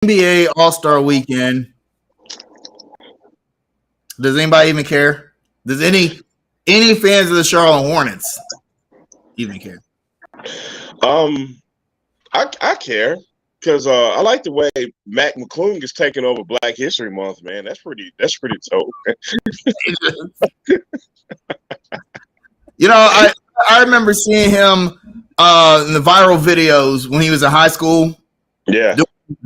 NBA All-Star Weekend. Does anybody even care? Does any fans of the Charlotte Hornets even care? I care because I like the way Mac McClung is taking over Black History Month, man. That's pretty dope. I remember seeing him in the viral videos when he was in high school. Yeah,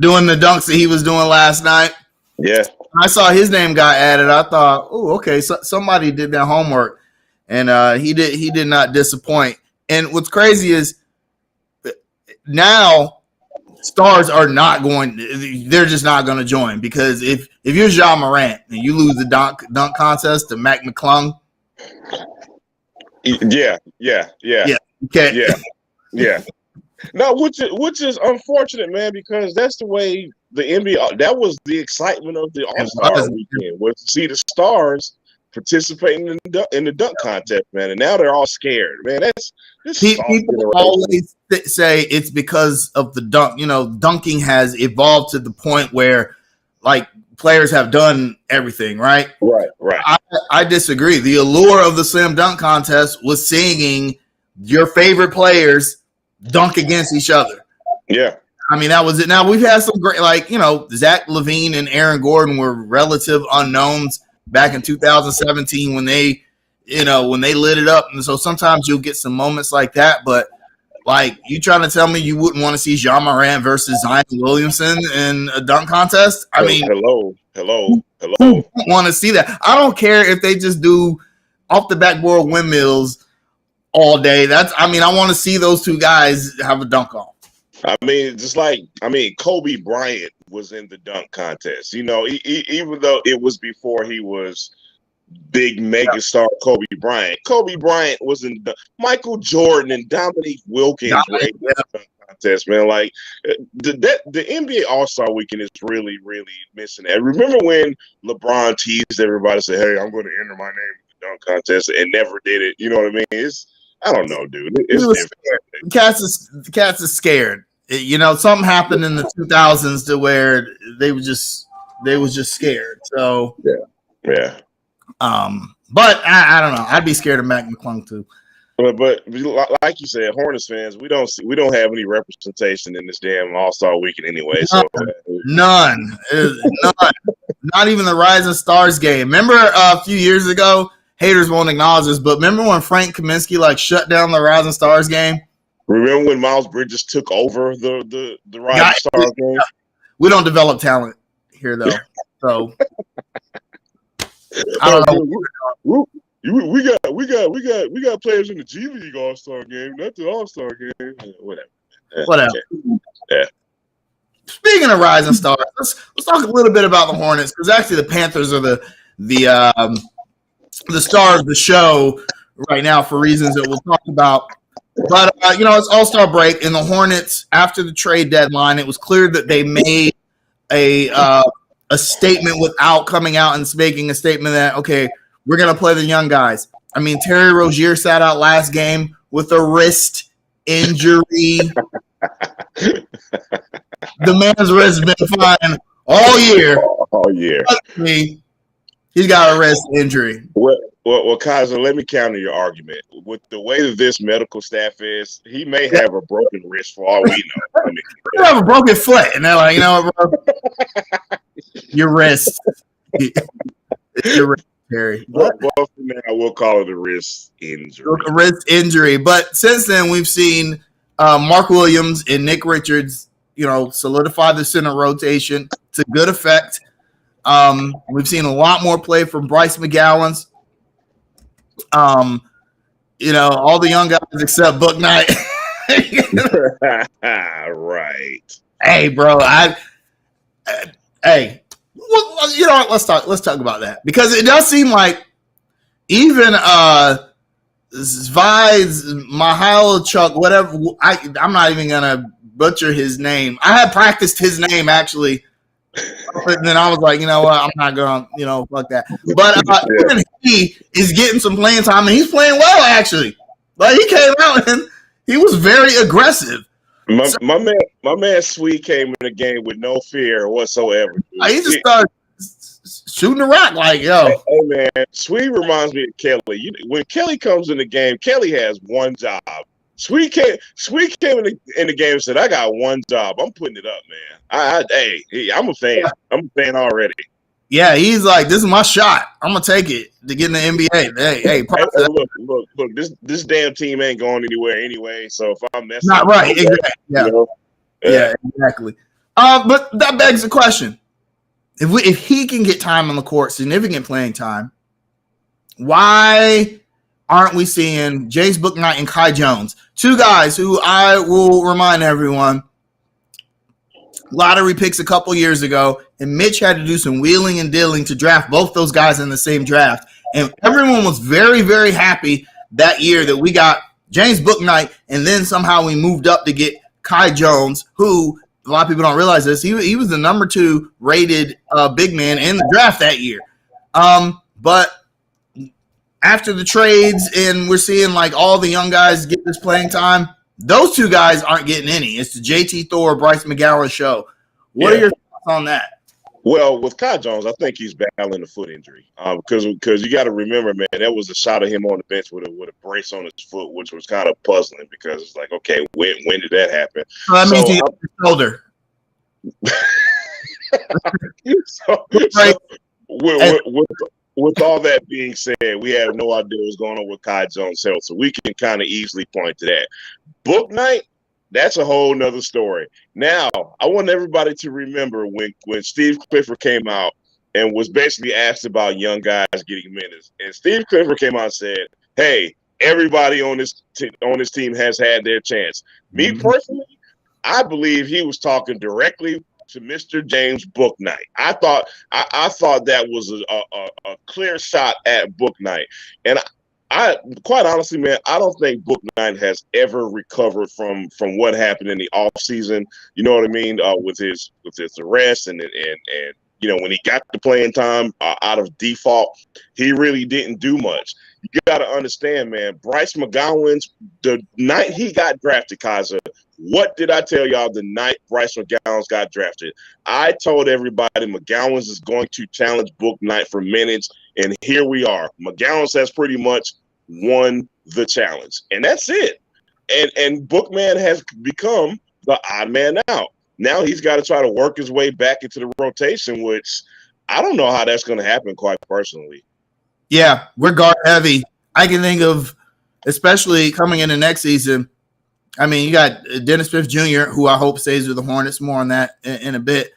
doing the dunks that he was doing last night. Yeah, I saw his name got added. I thought, oh, okay, so somebody did their homework, and he did not disappoint. And what's crazy is now stars are not going. They're just not going to join because if you're Ja Morant and you lose the dunk contest to Mac McClung, yeah. Okay, yeah. No, which is unfortunate, man, because that's the way the NBA. That was the excitement of the All-Star weekend, was to see the stars participating in the dunk contest, man. And now they're all scared, man. People always say it's because of the dunk. Dunking has evolved to the point where, like, players have done everything, right? Right. I disagree. The allure of the slam dunk contest was seeing your favorite players dunk against each other. Yeah. I mean, that was it. Now, we've had some great, Zach LaVine and Aaron Gordon were relative unknowns back in 2017 when they lit it up. And so sometimes you'll get some moments like that. But, you trying to tell me you wouldn't want to see Ja Morant versus Zion Williamson in a dunk contest? I mean, hello. Who want to see that? I don't care if they just do off the backboard windmills all day. I want to see those two guys have a dunk off. Kobe Bryant was in the dunk contest. Even though it was before he was big megastar Kobe Bryant. Kobe Bryant was in the Michael Jordan and Dominique Wilkins were in the dunk contest, man. The NBA All-Star Weekend is really, really missing that. Remember when LeBron teased everybody, said, "Hey, I'm going to enter my name in the dunk contest," and never did it. You know what I mean? I don't know, dude. It's different. Cats is scared. Something happened in the 2000s to where they was just scared. So yeah. But I don't know. I'd be scared of Mac McClung too. But like you said, Hornets fans, we don't have any representation in this damn All-Star Weekend anyway. None. Not even the Rising Stars game. Remember a few years ago? Haters won't acknowledge this, but remember when Frank Kaminsky shut down the Rising Stars game? Remember when Miles Bridges took over the Rising Stars game? We don't develop talent here though, so I don't know. We got players in the G League All-Star game, not the All-Star game. Whatever. Yeah. Speaking of Rising Stars, let's talk a little bit about the Hornets, because actually the Panthers are the star of the show right now for reasons that we'll talk about. But it's All-Star break, and the Hornets, after the trade deadline, it was clear that they made a statement without coming out and making a statement that, okay, we're going to play the young guys. I mean, Terry Rozier sat out last game with a wrist injury. The man's wrist has been fine all year. He's got a wrist injury. Well, Kaiser, let me counter your argument. With the way that this medical staff is, he may have a broken wrist for all we know. He have a broken foot, and they're like, you know what, bro? Your wrist. It's your wrist, Terry. Well, for now, we'll call it a wrist injury. A wrist injury. But since then, we've seen Mark Williams and Nick Richards, solidify the center rotation to good effect. We've seen a lot more play from Bryce McGowan's. All the young guys except Book Knight. Right. Hey, bro. Let's talk about that, because it does seem like even Zvides Mihailchuk, whatever. I'm not even gonna butcher his name. I had practiced his name actually. And then I was like, you know what? I'm not going to, fuck that. But even he is getting some playing time, and he's playing well, actually. He came out and he was very aggressive. My man Sweet came in the game with no fear whatsoever. I used to start shooting the rock like, yo. Hey man, Sweet reminds me of Kelly. When Kelly comes in the game, Kelly has one job. Sweet came in the game and said, "I got one job. I'm putting it up, man. I'm a fan. I'm a fan already." Yeah, he's like, this is my shot. I'm gonna take it to get in the NBA. Hey, look. This damn team ain't going anywhere anyway. So if I'm messing, not right, exactly. Yeah, yeah, exactly. But that begs the question: if he can get time on the court, significant playing time, why aren't we seeing James Bouknight and Kai Jones, two guys who I will remind everyone, lottery picks a couple years ago, and Mitch had to do some wheeling and dealing to draft both those guys in the same draft. And everyone was very, very happy that year that we got James Bouknight, and then somehow we moved up to get Kai Jones, who a lot of people don't realize this. He was the number 2 rated big man in the draft that year. But after the trades and we're seeing like all the young guys get this playing time, those two guys aren't getting any. It's the JT Thor, Bryce McGowan show. What are your thoughts on that? Well, with Kai Jones, I think he's battling a foot injury because you got to remember, man, that was a shot of him on the bench with a brace on his foot, which was kind of puzzling because it's like, okay, when did that happen? So that means he got his shoulder. With all that being said, we have no idea what's going on with Kai Jones' health, so we can kind of easily point to that. Bouknight, that's a whole nother story. Now, I want everybody to remember when Steve Clifford came out and was basically asked about young guys getting minutes, and Steve Clifford came out and said, "Hey, everybody on this team has had their chance." Me personally, I believe he was talking directly to Mr. James Bouknight. I thought that was a clear shot at Bouknight, and I quite honestly, man, I don't think Bouknight has ever recovered from what happened in the offseason. You know what I mean? With his arrest and you know, when he got the playing time out of default, he really didn't do much. You got to understand, man, Bryce McGowan's, the night he got drafted, Kaiser, what did I tell y'all the night Bryce McGowan's got drafted? I told everybody McGowan's is going to challenge Bouknight for minutes, and here we are. McGowan's has pretty much won the challenge, and that's it. And Boukman has become the odd man out. Now he's got to try to work his way back into the rotation, which I don't know how that's going to happen, quite personally. Yeah, we're guard heavy. I can think of, especially coming into next season, I mean, you got Dennis Smith Jr., who I hope stays with the Hornets. More on that in a bit.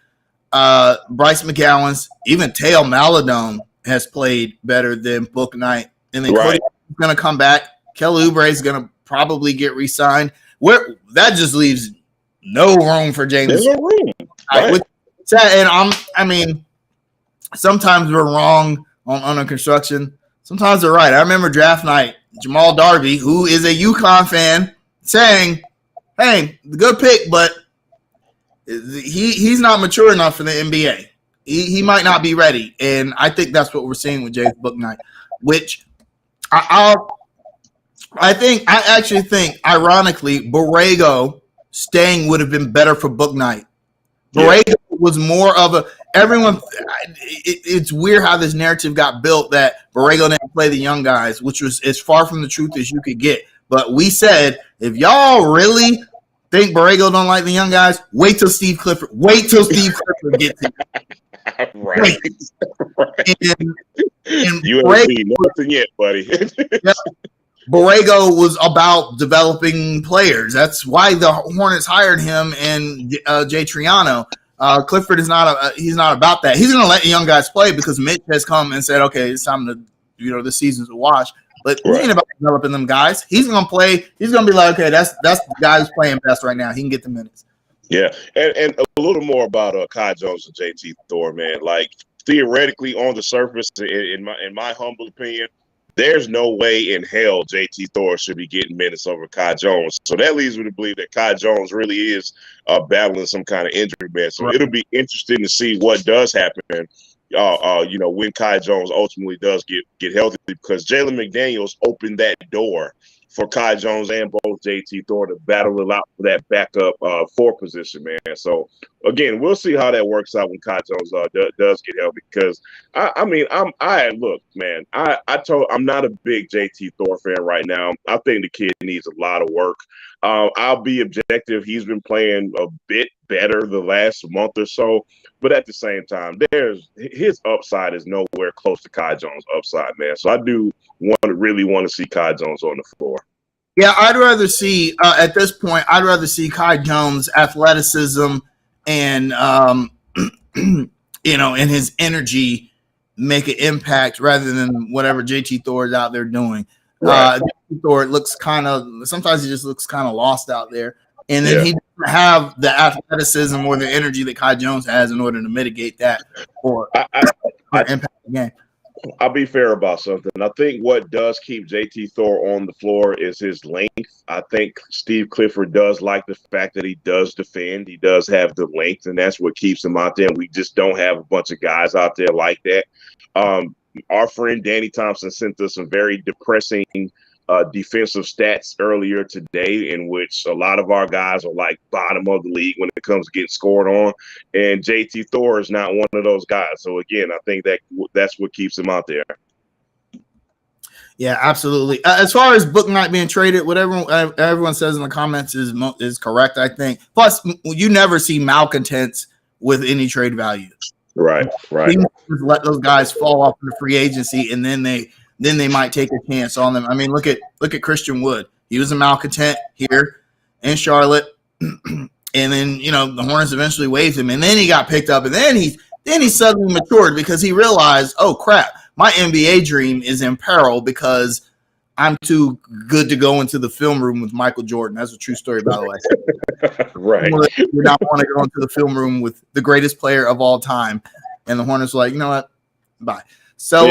Bryce McGowan's, even Teo Maladone has played better than Bouknight. And then Cody's going to come back. Kelly Oubre is going to probably get re-signed. That just leaves no room for James. There's no room. Right. And I mean, sometimes we're wrong on under construction. Sometimes they're right. I remember draft night, Jamal Darby, who is a UConn fan, saying, "Hey, good pick, but he's not mature enough for the NBA. He might not be ready." And I think that's what we're seeing with James Bouknight, which I actually think, ironically, Borrego staying would have been better for Bouknight. Borrego was more of a everyone. It's weird how this narrative got built that Borrego didn't play the young guys, which was as far from the truth as you could get. But we said, if y'all really think Borrego don't like the young guys, wait till Steve Clifford gets here. Right. And you haven't seen nothing yet, buddy. Borrego was about developing players. That's why the Hornets hired him and Jay Triano. Clifford is he's not about that. He's going to let the young guys play because Mitch has come and said, okay, it's time to, this season's a wash. But he ain't about developing them guys. He's going to play. He's going to be like, okay, that's the guy who's playing best right now. He can get the minutes. Yeah, and a little more about Kai Jones and JT Thor, man. Like, theoretically, on the surface, in my humble opinion, there's no way in hell JT Thor should be getting minutes over Kai Jones. So that leads me to believe that Kai Jones really is battling some kind of injury, man. So it'll be interesting to see what does happen, when Kai Jones ultimately does get healthy, because Jalen McDaniels opened that door for Kai Jones and both JT Thor to battle it out for that backup 4 position, man. So again, we'll see how that works out when Kai Jones does get healthy. Because I'm not a big JT Thor fan right now. I think the kid needs a lot of work. I'll be objective. He's been playing a bit better the last month or so, but at the same time, his upside is nowhere close to Kai Jones' upside, man. So I do really want to see Kai Jones on the floor. Yeah, I'd rather see at this point. I'd rather see Kai Jones' athleticism and and his energy make an impact rather than whatever JT Thor is out there doing. Right. Thor sometimes he just looks kind of lost out there, and then he doesn't have the athleticism or the energy that Kai Jones has in order to mitigate that or impact the game. I'll be fair about something. I think what does keep JT Thor on the floor is his length. I think Steve Clifford does like the fact that he does defend. He does have the length, and that's what keeps him out there. And we just don't have a bunch of guys out there like that. Our friend Danny Thompson sent us some very depressing defensive stats earlier today, in which a lot of our guys are like bottom of the league when it comes to getting scored on, and JT Thor is not one of those guys. So again, I think that's what keeps him out there. Yeah, absolutely. As far as Book Knight being traded, whatever everyone says in the comments is correct, I think. Plus, you never see malcontents with any trade value. Right. Just let those guys fall off into free agency, and then they might take a chance on them. I mean, look at Christian Wood. He was a malcontent here in Charlotte, and then the Hornets eventually waived him, and then he got picked up, and then he suddenly matured because he realized, oh crap, my NBA dream is in peril because I'm too good to go into the film room with Michael Jordan. That's a true story, by the way. Right. You do not want to go into the film room with the greatest player of all time, and the Hornets were like, you know what, bye. So,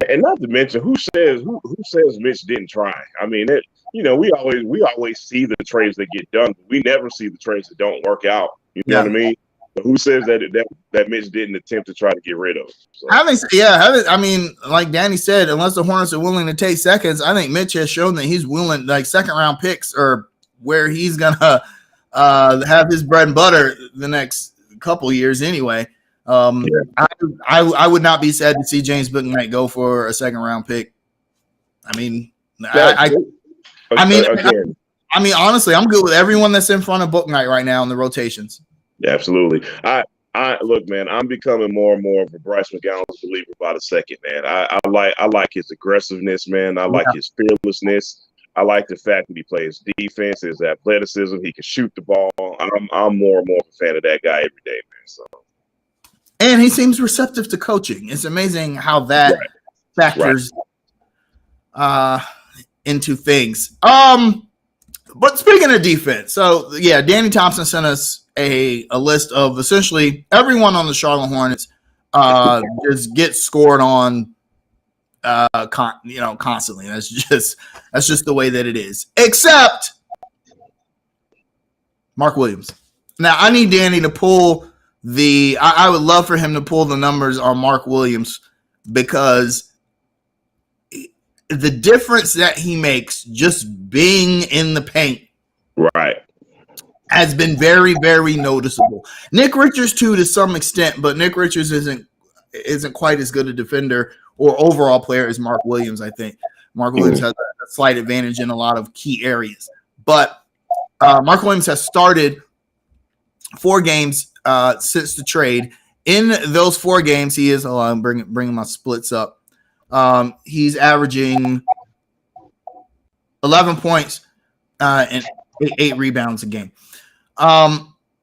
and not to mention, who says Mitch didn't try? I mean, we always see the trades that get done, but we never see the trades that don't work out. You know what I mean? But who says that Mitch didn't attempt to try to get rid of? So. I mean, like Danny said, unless the Hornets are willing to take seconds, I think Mitch has shown that he's willing. Like second round picks are where he's gonna have his bread and butter the next couple years anyway. I would not be sad to see James Book Knight go for a second round pick. I mean, honestly, I'm good with everyone that's in front of Book Knight right now in the rotations. Yeah, absolutely. I look, man, I'm becoming more and more of a Bryce McGowan believer by the second, man. I like his aggressiveness, man. I like his fearlessness. I like the fact that he plays defense, his athleticism. He can shoot the ball. I'm more and more of a fan of that guy every day, man. So. And he seems receptive to coaching. It's amazing how that factors into things. But speaking of defense, so yeah, Danny Thompson sent us a list of essentially everyone on the Charlotte Hornets just gets scored on constantly. That's just the way that it is. Except Mark Williams. Now I need Danny to pull I would love for him to pull the numbers on Mark Williams because the difference that he makes just being in the paint has been very, very noticeable. Nick Richards too, to some extent, but Nick Richards isn't quite as good a defender or overall player as Mark Williams. I think Mark Williams has a slight advantage in a lot of key areas, but Mark Williams has started 4 games since the trade. In those 4 games, he is. I'm bringing my splits up. He's averaging 11 points and 8 rebounds a game,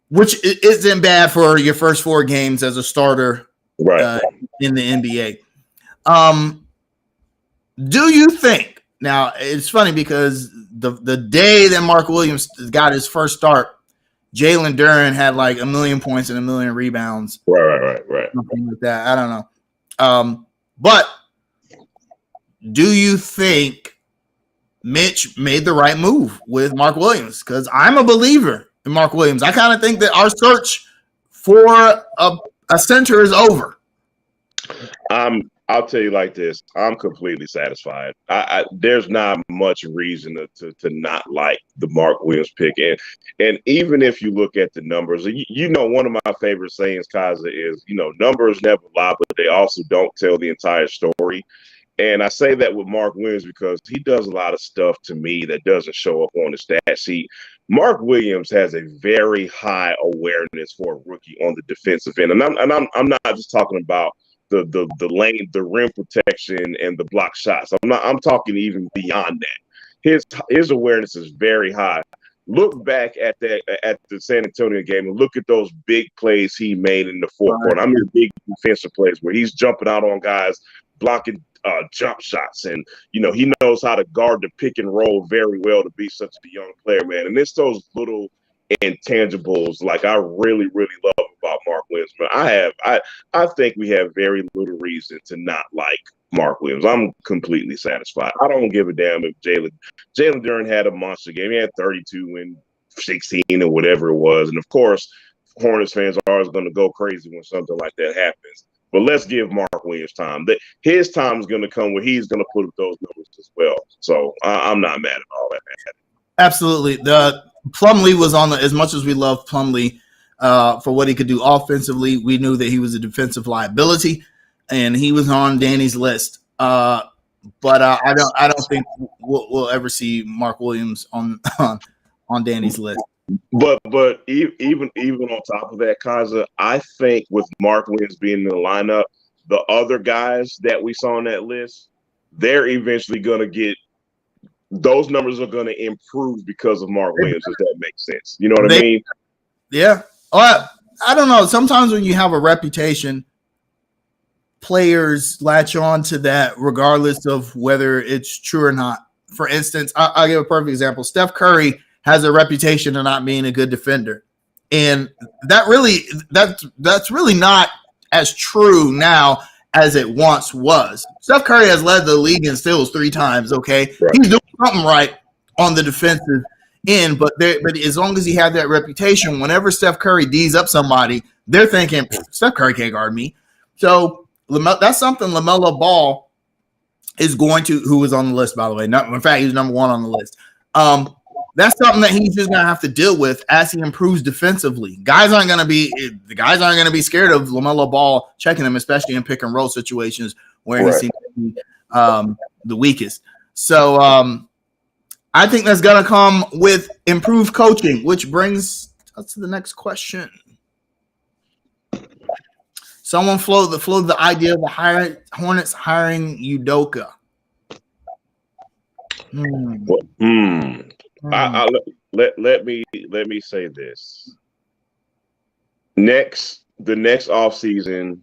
which isn't bad for your first 4 games as a starter in the NBA. Do you think now? It's funny because the day that Mark Williams got his first start, Jalen Duren had like 1 million points and 1 million rebounds. Right. Something like that. I don't know. But do you think Mitch made the right move with Mark Williams? Because I'm a believer in Mark Williams. I kind of think that our search for a center is over. I'll tell you like this. I'm completely satisfied. There's not much reason to not like the Mark Williams pick. And even if you look at the numbers, one of my favorite sayings, Kaza, is, numbers never lie, but they also don't tell the entire story. And I say that with Mark Williams because he does a lot of stuff to me that doesn't show up on the stat sheet. Mark Williams has a very high awareness for a rookie on the defensive end, and I'm not just talking about the lane, the rim protection, and the block shots. I'm talking even beyond that. His awareness is very high. Look back at the San Antonio game and look at those big plays he made in the fourth quarter. I mean, big defensive plays where he's jumping out on guys, blocking jump shots, and he knows how to guard the pick and roll very well to be such a young player, man. And it's those little intangibles like I really love about Mark Williams. But I think we have very little reason to not like Mark Williams. I'm completely satisfied. I don't give a damn if Jalen Duren had a monster game. He had 32 and 16 or whatever it was. And of course, Hornets fans are always going to go crazy when something like that happens. But let's give Mark Williams time. His time is going to come where he's going to put up those numbers as well. So I'm not mad at all that, man. Absolutely. The Plumlee was on as much as we love Plumlee for what he could do offensively, we knew that he was a defensive liability, and he was on Danny's list. But I don't think we'll ever see Mark Williams on Danny's list. But even on top of that, Kaza, I think with Mark Williams being in the lineup, the other guys that we saw on that list, they're eventually going to get those numbers are going to improve because of Mark Williams, if that makes sense. You know what I mean? Yeah. I don't know. Sometimes when you have a reputation, players latch on to that regardless of whether it's true or not. For instance, I'll give a perfect example. Steph Curry has a reputation of not being a good defender. And that's really not as true now as it once was. Steph Curry has led the league in steals 3 times, okay? Right. He's doing something right on the defensive end, but as long as he had that reputation, whenever Steph Curry D's up somebody, they're thinking, Steph Curry can't guard me. So that's something LaMelo Ball is going to, who was on the list, by the way. In fact, he was number 1 on the list. That's something that he's just gonna have to deal with as he improves defensively. Guys aren't gonna be scared of LaMelo Ball checking him, especially in pick and roll situations where he seems to be the weakest. So I think that's gonna come with improved coaching, which brings us to the next question. Someone floated the idea of the Hornets hiring Udoka. Let me say this. The next offseason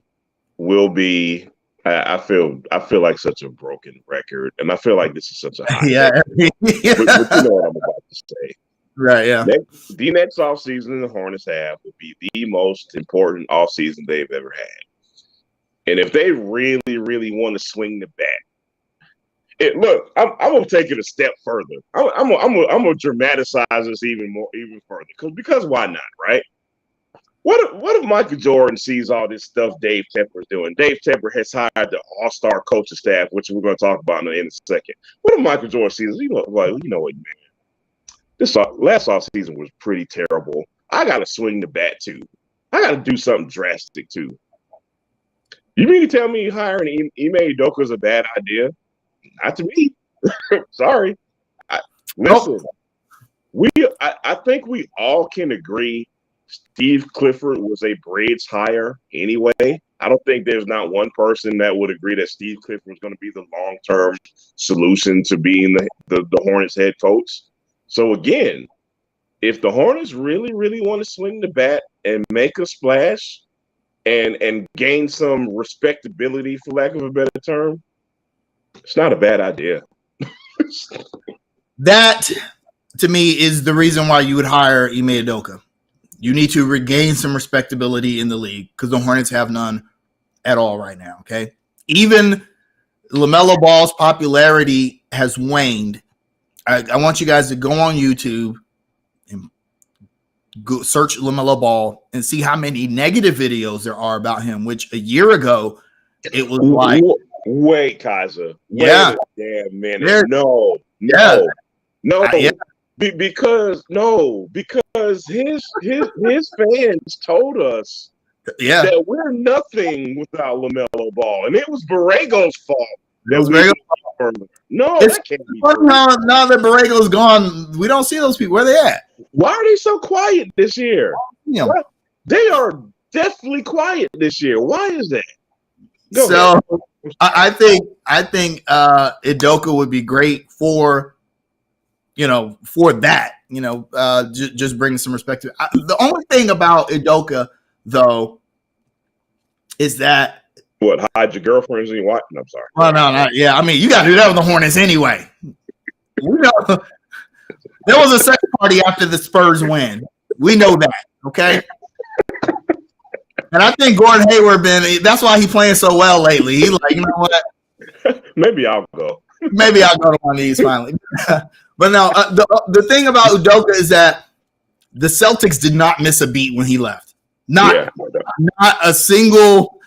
will be. I feel like such a broken record, and I feel like this is such a high. But you know what I'm about to say, right? Yeah. The next offseason the Hornets have will be the most important offseason they've ever had, and if they really want to swing the bat. Look, I'm gonna take it a step further. I'm gonna dramatize this even further because why not, right? What if Michael Jordan sees all this stuff Dave Tepper's doing? Dave Tepper has hired the all-star coaching staff, which we're going to talk about in a second. What if Michael Jordan sees, you know what, man? This last offseason was pretty terrible. I got to swing the bat too. I got to do something drastic too. You mean to tell me hiring Ime Udoka is a bad idea? Not to me. Sorry. Listen, I think we all can agree Steve Clifford was a bridge hire anyway. I don't think there's not one person that would agree that Steve Clifford was going to be the long-term solution to being the Hornets head coach. So again, if the Hornets really want to swing the bat and make a splash and gain some respectability, for lack of a better term, it's not a bad idea. That, to me, is the reason why you would hire Ime Udoka. You need to regain some respectability in the league because the Hornets have none at all right now, okay? Even LaMelo Ball's popularity has waned. I want you guys to go on YouTube and go search LaMelo Ball and see how many negative videos there are about him, which a year ago it was like Wait, Kaiser. Wait Yeah. a damn minute. There- No. Yeah. Yeah. Because his fans told us Yeah. that we're nothing without LaMelo Ball, and it was Borrego's fault It was we. Borrego. No, It's that can't be funny true. how now that Borrego's gone, we don't see those people. Where they at? Why are they so quiet this year? Yeah. They are definitely quiet this year. Why is that? Go So ahead. I think Udoka would be great for that. Just bring some respect to it. The only thing about Udoka though is that What, hide your girlfriends and you watch? I'm sorry. well, no, yeah. I mean, you got to do that with the Hornets anyway. We know there was a second party after the Spurs win. We know that, okay? And I think Gordon Hayward that's why he's playing so well lately. He's like, you know what? Maybe I'll go. Maybe I'll go to one of these finally. But no, the thing about Udoka is that the Celtics did not miss a beat when he left. Not a single.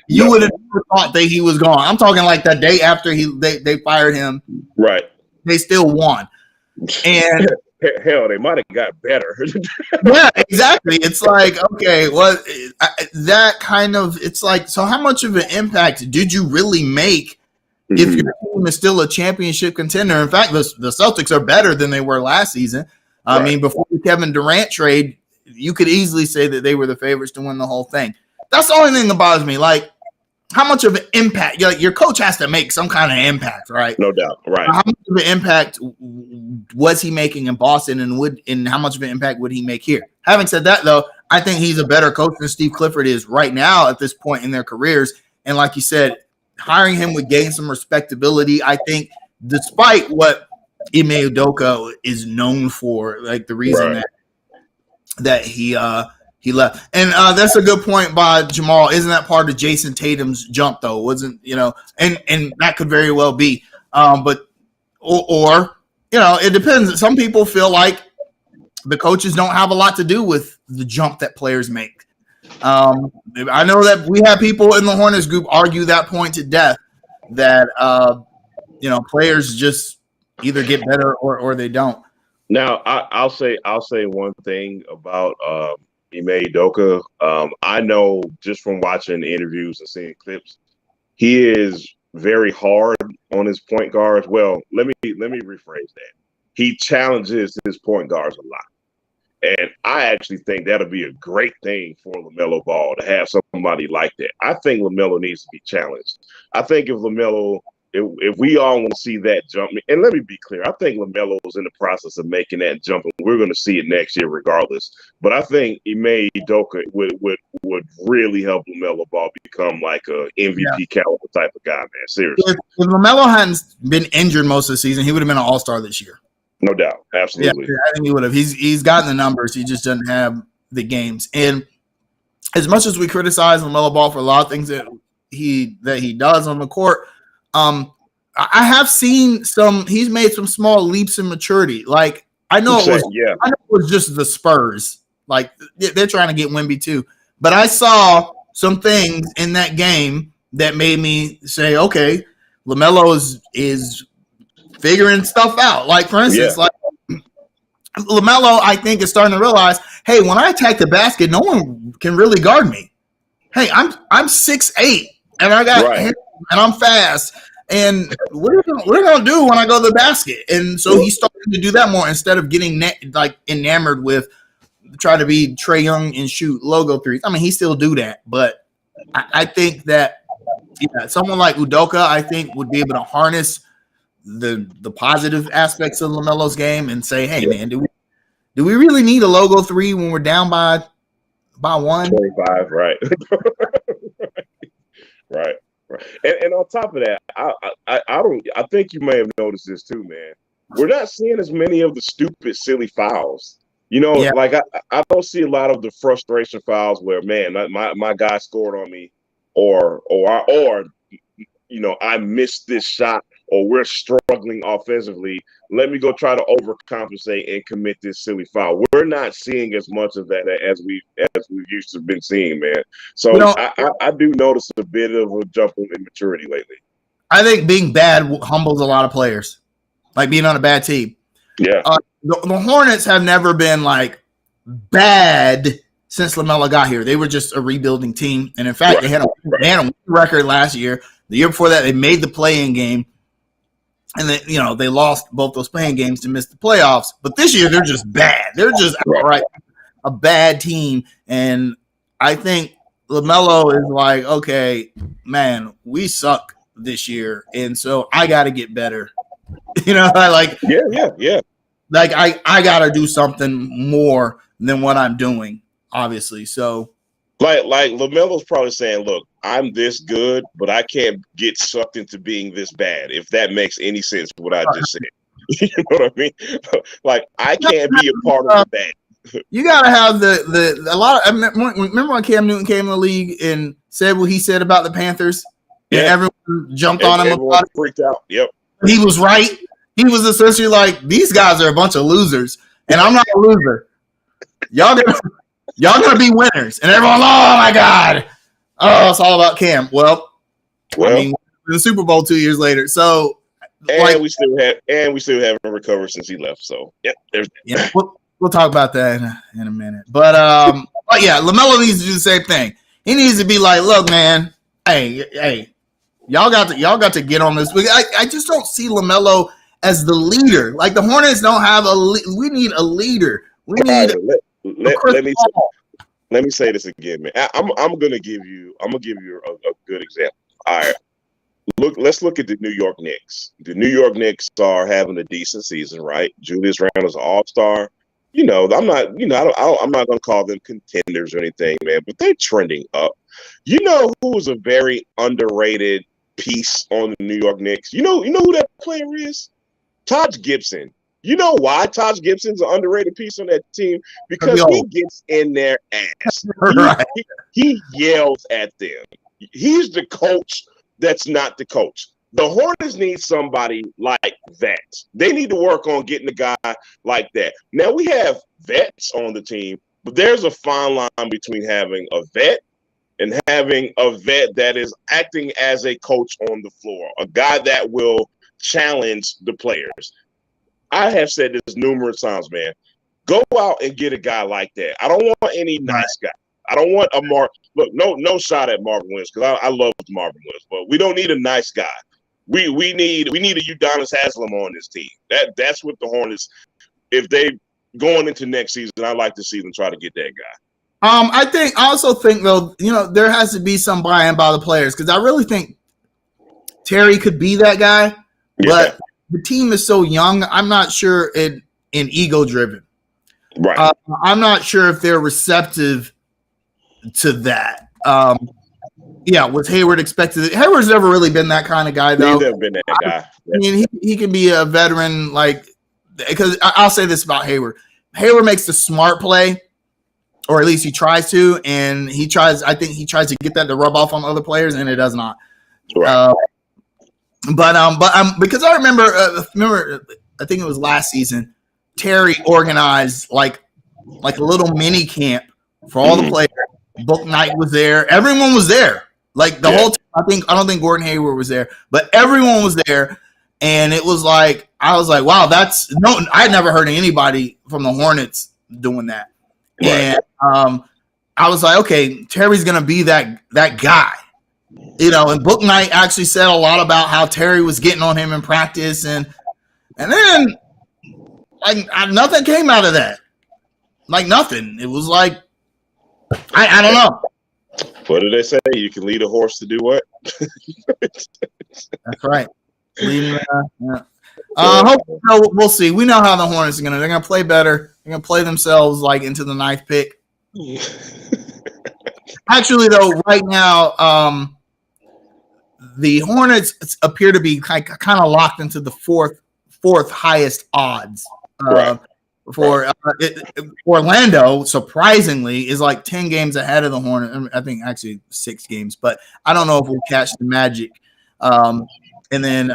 You would have never thought that he was gone. I'm talking like the day after they fired him. Right. They still won. And hell, they might have got better. yeah, exactly. It's like, okay, that kind of, it's like, so how much of an impact did you really make if your team is still a championship contender? In fact, the Celtics are better than they were last season. I mean, before the Kevin Durant trade, you could easily say that they were the favorites to win the whole thing. That's the only thing that bothers me. Like, how much of an impact? Your coach has to make some kind of impact, right? No doubt, right? How much of an impact was he making in Boston, and how much of an impact would he make here? Having said that, though, I think he's a better coach than Steve Clifford is right now at this point in their careers. And like you said, hiring him would gain some respectability. I think, despite what Ime Udoka is known for, like the reason that he left. And that's a good point by Jamal. Isn't that part of Jason Tatum's jump, though? Wasn't, and that could very well be. But it depends. Some people feel like the coaches don't have a lot to do with the jump that players make. I know that we have people in the Hornets group argue that point to death, that players just either get better or they don't. Now, I'll say one thing about Ime Udoka. I know just from watching interviews and seeing clips, he is very hard on his point guards. Well, let me rephrase that. He challenges his point guards a lot. And I actually think that'll be a great thing for LaMelo Ball to have somebody like that. I think LaMelo needs to be challenged. I think if we all want to see that jump, and let me be clear, I think LaMelo is in the process of making that jump, and we're going to see it next year regardless. But I think Ime Udoka would really help LaMelo Ball become like a MVP caliber type of guy, man. Seriously. If LaMelo hadn't been injured most of the season, he would have been an all-star this year. No doubt. Absolutely. Yeah, I think he would have. He's gotten the numbers. He just doesn't have the games. And as much as we criticize LaMelo Ball for a lot of things that he does on the court, I have seen he's made some small leaps in maturity. Like, I know it was just the Spurs. Like, they're trying to get Wemby too. But I saw some things in that game that made me say, okay, LaMelo is figuring stuff out. Like, for instance, like LaMelo, I think, is starting to realize, hey, when I attack the basket, no one can really guard me. Hey, I'm 6'8", and I got and I'm fast. And what are we gonna do when I go to the basket? And so he's starting to do that more instead of getting enamored with try to be Trae Young and shoot logo threes. I mean, he still do that, but I think that someone like Udoka, I think, would be able to harness the positive aspects of LaMelo's game and say, hey, man, do we really need a logo three when we're down by 1? 25, right. Right. And on top of that, I think you may have noticed this too, man. We're not seeing as many of the stupid, silly fouls. Like I don't see a lot of the frustration fouls where, man, my guy scored on me, or I missed this shot, or we're struggling offensively. Let me go try to overcompensate and commit this silly foul. We're not seeing as much of that as we used to have been seeing, man. So I do notice a bit of a jump in maturity lately. I think being bad humbles a lot of players, like being on a bad team. Yeah. The Hornets have never been like bad since LaMelo got here. They were just a rebuilding team. And in fact, they had a record last year. The year before that, they made the play-in game. And they lost both those playing games to miss the playoffs. But this year, they're just bad. They're just outright a bad team. And I think LaMelo is like, okay, man, we suck this year. And so I got to get better. Like I got to do something more than what I'm doing, obviously. So like LaMelo's probably saying, look, I'm this good, but I can't get sucked into being this bad, if that makes any sense what I just said. You know what I mean? Like, I can't be a part of the bad. You got to have a lot of – remember when Cam Newton came in the league and said what he said about the Panthers? Yeah. And everyone jumped on him. Everyone freaked out. Yep. He was right. He was essentially like, these guys are a bunch of losers, and I'm not a loser. Y'all gonna be winners. And everyone, oh my God. Oh, it's all about Cam. Well, I mean, the Super Bowl 2 years later. So we still haven't recovered since he left. So we'll talk about that in a minute. But yeah, LaMelo needs to do the same thing. He needs to be like, look, man, hey, y'all got to get on this. I just don't see LaMelo as the leader. Like the Hornets don't have we need a leader. We need let me say this again, man. I'm gonna give you a good example. All right. Let's look at the New York Knicks. The New York Knicks are having a decent season, right? Julius Randle's an all-star. I'm not gonna call them contenders or anything, man, but they're trending up. You know who's a very underrated piece on the New York Knicks? You know who that player is? Taj Gibson. You know why Taj Gibson's an underrated piece on that team? Because he gets in their ass. He yells at them. He's the coach that's not the coach. The Hornets need somebody like that. They need to work on getting a guy like that. Now, we have vets on the team, but there's a fine line between having a vet and having a vet that is acting as a coach on the floor, a guy that will challenge the players. I have said this numerous times, man. Go out and get a guy like that. I don't want any nice guy. I don't want a look, no shot at Marvin Williams, because I love Marvin Williams, but we don't need a nice guy. We need a Udonis Haslem on this team. That's what the Hornets, if they going into next season, I'd like to see them try to get that guy. I also think though, there has to be some buy-in by the players, because I really think Terry could be that guy, but the team is so young. I'm not sure in ego driven. Right. I'm not sure if they're receptive to that. Was Hayward expected? Hayward's never really been that kind of guy, though. He's never been that guy. I mean, he can be a veteran, because I'll say this about Hayward. Hayward makes the smart play, or at least he tries to, and I think he tries to get that to rub off on other players, and it does not. Right. Because I remember, I think it was last season, Terry organized like a little mini camp for all the players. Book Night was there. Everyone was there. Like the whole time. I don't think Gordon Hayward was there, but everyone was there. And it was like, I was like, wow, I had never heard of anybody from the Hornets doing that. Right. And I was like, okay, Terry's going to be that guy. And Book Night actually said a lot about how Terry was getting on him in practice. And then nothing came out of that. Like nothing. It was like, I don't know. What do they say? You can lead a horse to do what? That's right. We'll see. We know how the Hornets are they're gonna play better. They're gonna play themselves like into the 9th pick. Actually, though, right now, the Hornets appear to be kind of locked into the fourth highest odds. For Orlando, surprisingly, is like 10 games ahead of the Hornets. I think actually 6 games, but I don't know if we'll catch the Magic. And then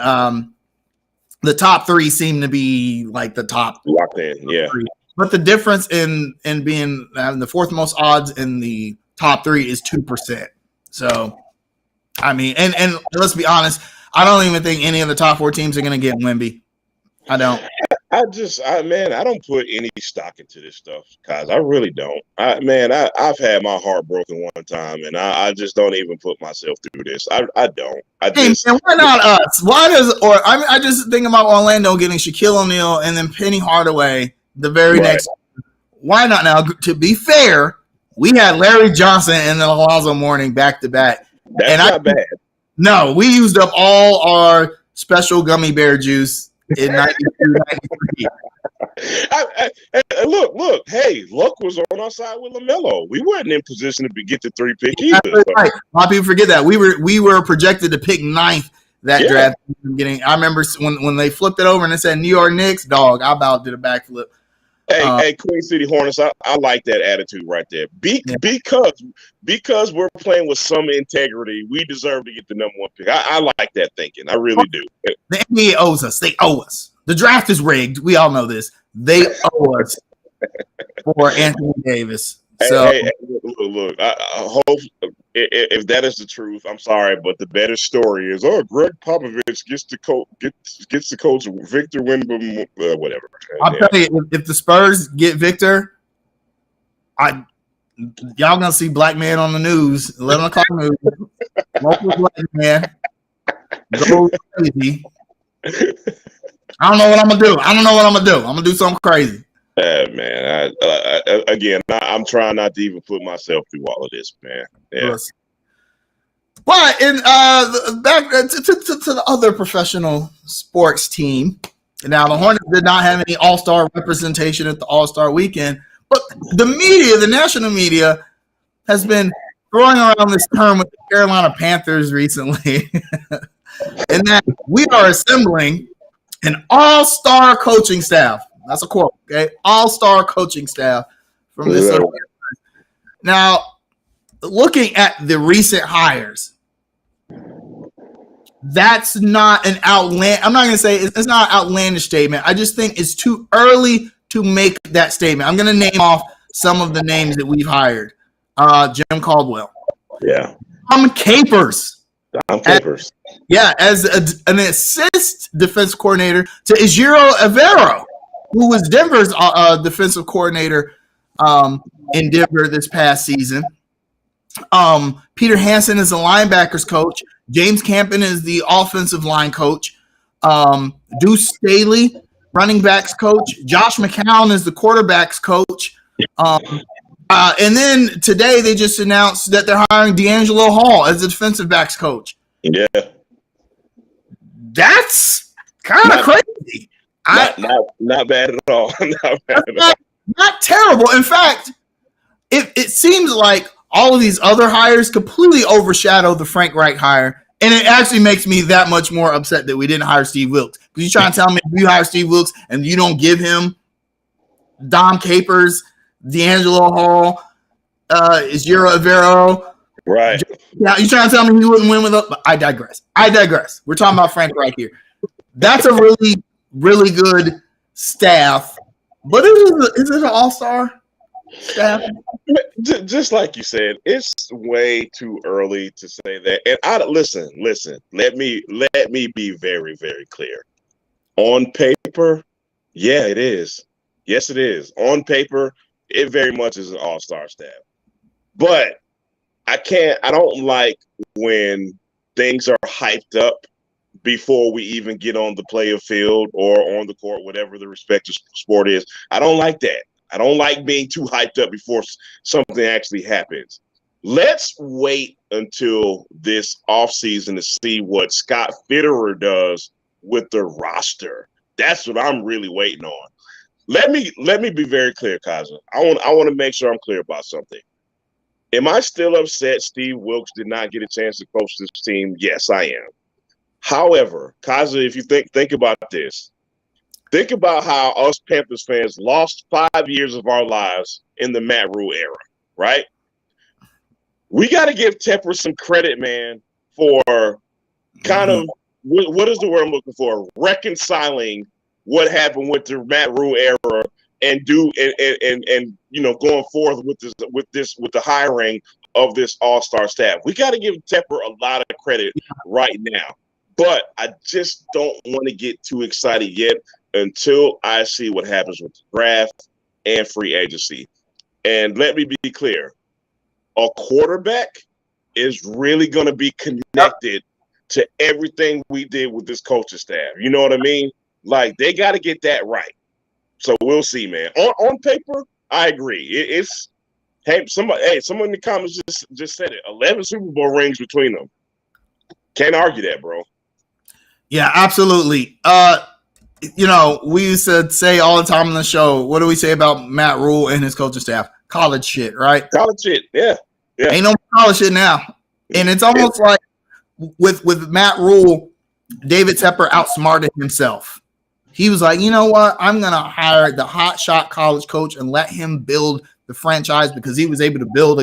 the top three seem to be like the top locked in. Yeah. three. But the difference in being having the fourth most odds in the top three is 2%. So, I mean, and let's be honest, I don't even think any of the top four teams are going to get Wemby. I don't. I don't put any stock into this stuff, guys. I really don't. I've had my heart broken one time, and I just don't even put myself through this. I don't. Man, why not us? I just think about Orlando getting Shaquille O'Neal and then Penny Hardaway the very next. Why not now? To be fair, we had Larry Johnson and then Alonzo Mourning back to back. That's not bad. No, we used up all our special gummy bear juice in 92, 93. Look. Hey, luck was on our side with LaMelo. We weren't in position to get the 3 pick either. Right. A lot of people forget that we were projected to pick 9th that draft. I remember when they flipped it over and it said New York Knicks. Dog, I about did a backflip. Hey, Queen City Hornets, I like that attitude right there. Because we're playing with some integrity, we deserve to get the number 1 pick. I like that thinking. I really do. The NBA owes us. They owe us. The draft is rigged. We all know this. They owe us for Anthony Davis. So look. I hope if that is the truth, I'm sorry, but the better story is Greg Popovich gets the coach Victor Wembanyama, whatever. I'll tell you, if the Spurs get Victor, y'all gonna see black man on the news, 11 o'clock news. Local black man go crazy. I don't know what I'm gonna do. I'm gonna do something crazy. Man, I'm trying not to even put myself through all of this, man. Yeah. But in back to the other professional sports team. Now, the Hornets did not have any All-Star representation at the All-Star weekend, but the media, the national media, has been throwing around this term with the Carolina Panthers recently, and that we are assembling an all-star coaching staff. That's a quote, okay? All-star coaching staff from this. Now, looking at the recent hires, that's not an I'm not going to say it's not an outlandish statement. I just think it's too early to make that statement. I'm going to name off some of the names that we've hired. Jim Caldwell. Yeah. Tom Capers. As an assist defense coordinator to Ejiro Evero, who was Denver's defensive coordinator in Denver this past season. Peter Hansen is the linebackers coach. James Campen is the offensive line coach. Deuce Staley, running backs coach. Josh McCown is the quarterbacks coach. And then today they just announced that they're hiring D'Angelo Hall as the defensive backs coach. Yeah. That's kind of crazy. Not bad at all. Not terrible. In fact, it seems like all of these other hires completely overshadow the Frank Reich hire. And it actually makes me that much more upset that we didn't hire Steve Wilkes. Because you're trying to tell me if you hire Steve Wilkes and you don't give him Dom Capers, D'Angelo Hall, Ejiro Evero. Right. Now you're trying to tell me he wouldn't win with us? But I digress. We're talking about Frank Reich here. That's a really, really good staff. But is it an all-star staff? Just like you said, it's way too early to say that. And listen. Let me be very, very clear. On paper, yeah, it is. Yes, it is. On paper, it very much is an all-star staff. But I don't like when things are hyped up before we even get on the player field or on the court, whatever the respective sport is. I don't like that. I don't like being too hyped up before something actually happens. Let's wait until this offseason to see what Scott Fitterer does with the roster. That's what I'm really waiting on. Let me be very clear, Kaza. I want to make sure I'm clear about something. Am I still upset Steve Wilkes did not get a chance to coach this team? Yes, I am. However, Kaza, if you think about this, think about how us Panthers fans lost 5 years of our lives in the Matt Rule era, right? We got to give Tepper some credit, man, for kind of what is the word I'm looking for? Reconciling what happened with the Matt Rule era and going forth with the hiring of this all-star staff. We got to give Tepper a lot of credit right now, but I just don't want to get too excited yet until I see what happens with the draft and free agency. And let me be clear, a quarterback is really going to be connected to everything we did with this coaching staff. You know what I mean? Like, they got to get that right. So we'll see, man. On paper, I agree. Someone in the comments just said it. 11 Super Bowl rings between them. Can't argue that, bro. Yeah, absolutely. We used to say all the time on the show, what do we say about Matt Rule and his coaching staff? College shit, right? College shit, yeah. Ain't no college shit now. And it's almost like with Matt Rule, David Tepper outsmarted himself. He was like, you know what? I'm going to hire the hotshot college coach and let him build the franchise because he was able to build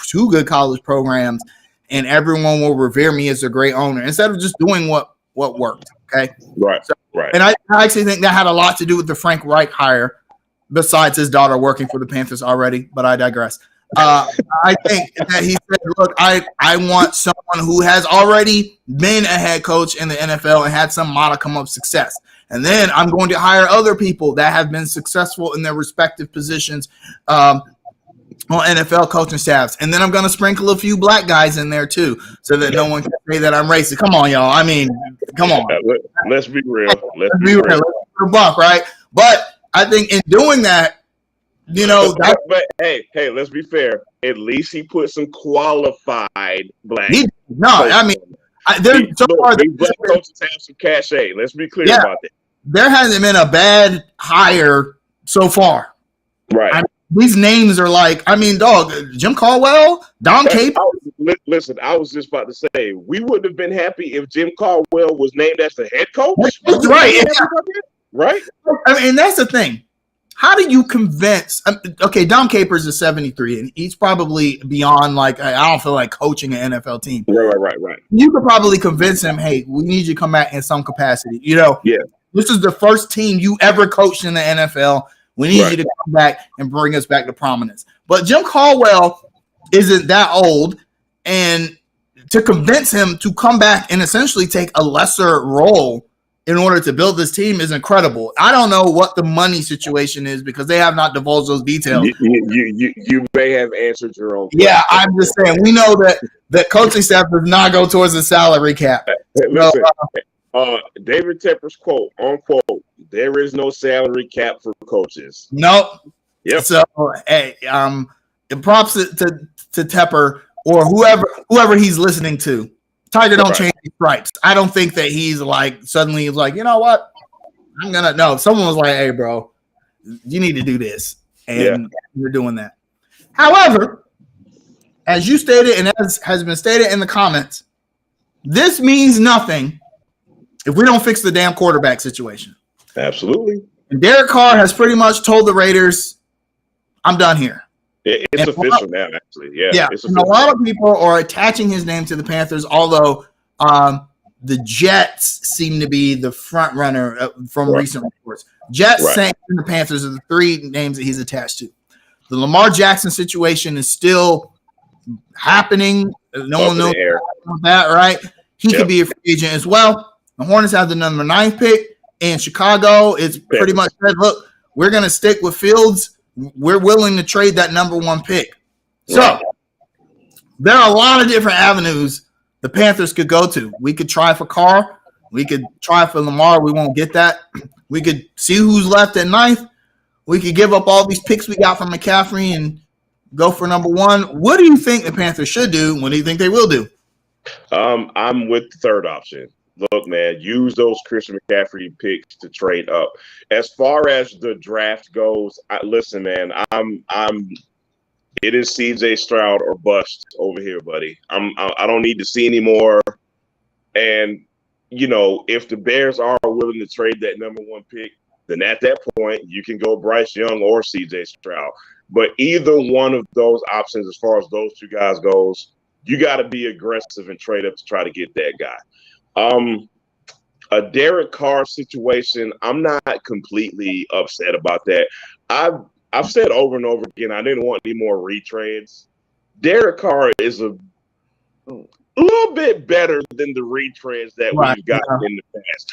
two good college programs, and everyone will revere me as a great owner instead of just doing what worked. Okay. Right. Right. And I actually think that had a lot to do with the Frank Reich hire, besides his daughter working for the Panthers already, but I digress. I think that he said, look, I want someone who has already been a head coach in the NFL and had some modicum of success. And then I'm going to hire other people that have been successful in their respective positions on NFL coaching staffs. And then I'm going to sprinkle a few black guys in there too, so that no one can say that I'm racist. Come on, y'all. I mean, come on. Let's be real. Let's be real. Let's put a buck, right? But I think in doing that, but hey, let's be fair. At least he put some qualified black. There's so far these black coaches have some cachet. Let's be clear about that. There hasn't been a bad hire so far. Right. These names are like, dog, Jim Caldwell, Dom Capers. Listen, I was just about to say, we wouldn't have been happy if Jim Caldwell was named as the head coach. That's right. Yeah. Right? And that's the thing. How do you convince? Okay, Dom Capers is 73, and he's probably beyond, I don't feel like coaching an NFL team. Right. You could probably convince him, hey, we need you to come back in some capacity. Yeah. This is the first team you ever coached in the NFL. We need you to come back and bring us back to prominence. But Jim Caldwell isn't that old, and to convince him to come back and essentially take a lesser role in order to build this team is incredible. I don't know what the money situation is because they have not divulged those details. You may have answered your own question. Yeah, I'm just saying. We know that coaching staff does not go towards the salary cap. Listen, David Tepper's quote, unquote, there is no salary cap for coaches. Nope. Yep. So, hey, props to Tepper or whoever he's listening to. Tiger don't change his stripes. I don't think that he's suddenly he's like, you know what? No. Someone was like, hey, bro, you need to do this. And you're doing that. However, as you stated and as has been stated in the comments, this means nothing if we don't fix the damn quarterback situation. Absolutely. And Derek Carr has pretty much told the Raiders, I'm done here. It's official now, actually. Yeah. It's and a lot of people are attaching his name to the Panthers, although the Jets seem to be the front runner from recent reports. Jets, Saints, and the Panthers are the three names that he's attached to. The Lamar Jackson situation is still happening. No one knows about that, right? He could be a free agent as well. The Hornets have the number 9 pick, and Chicago is pretty much said, look, we're going to stick with Fields. We're willing to trade that number 1 pick. So there are a lot of different avenues the Panthers could go to. We could try for Carr. We could try for Lamar. We won't get that. We could see who's left at 9th. We could give up all these picks we got from McCaffrey and go for number 1. What do you think the Panthers should do? What do you think they will do? I'm with the third option. Look, man, use those Christian McCaffrey picks to trade up. As far as the draft goes, listen, man, it is CJ Stroud or bust over here, buddy. I don't need to see any more. And if the Bears are willing to trade that number 1 pick, then at that point you can go Bryce Young or CJ Stroud. But either one of those options, as far as those two guys goes, you got to be aggressive and trade up to try to get that guy. A Derek Carr situation, I'm not completely upset about that. I've said over and over again, I didn't want any more retreads. Derek Carr is a little bit better than the retreads that we've gotten in the past.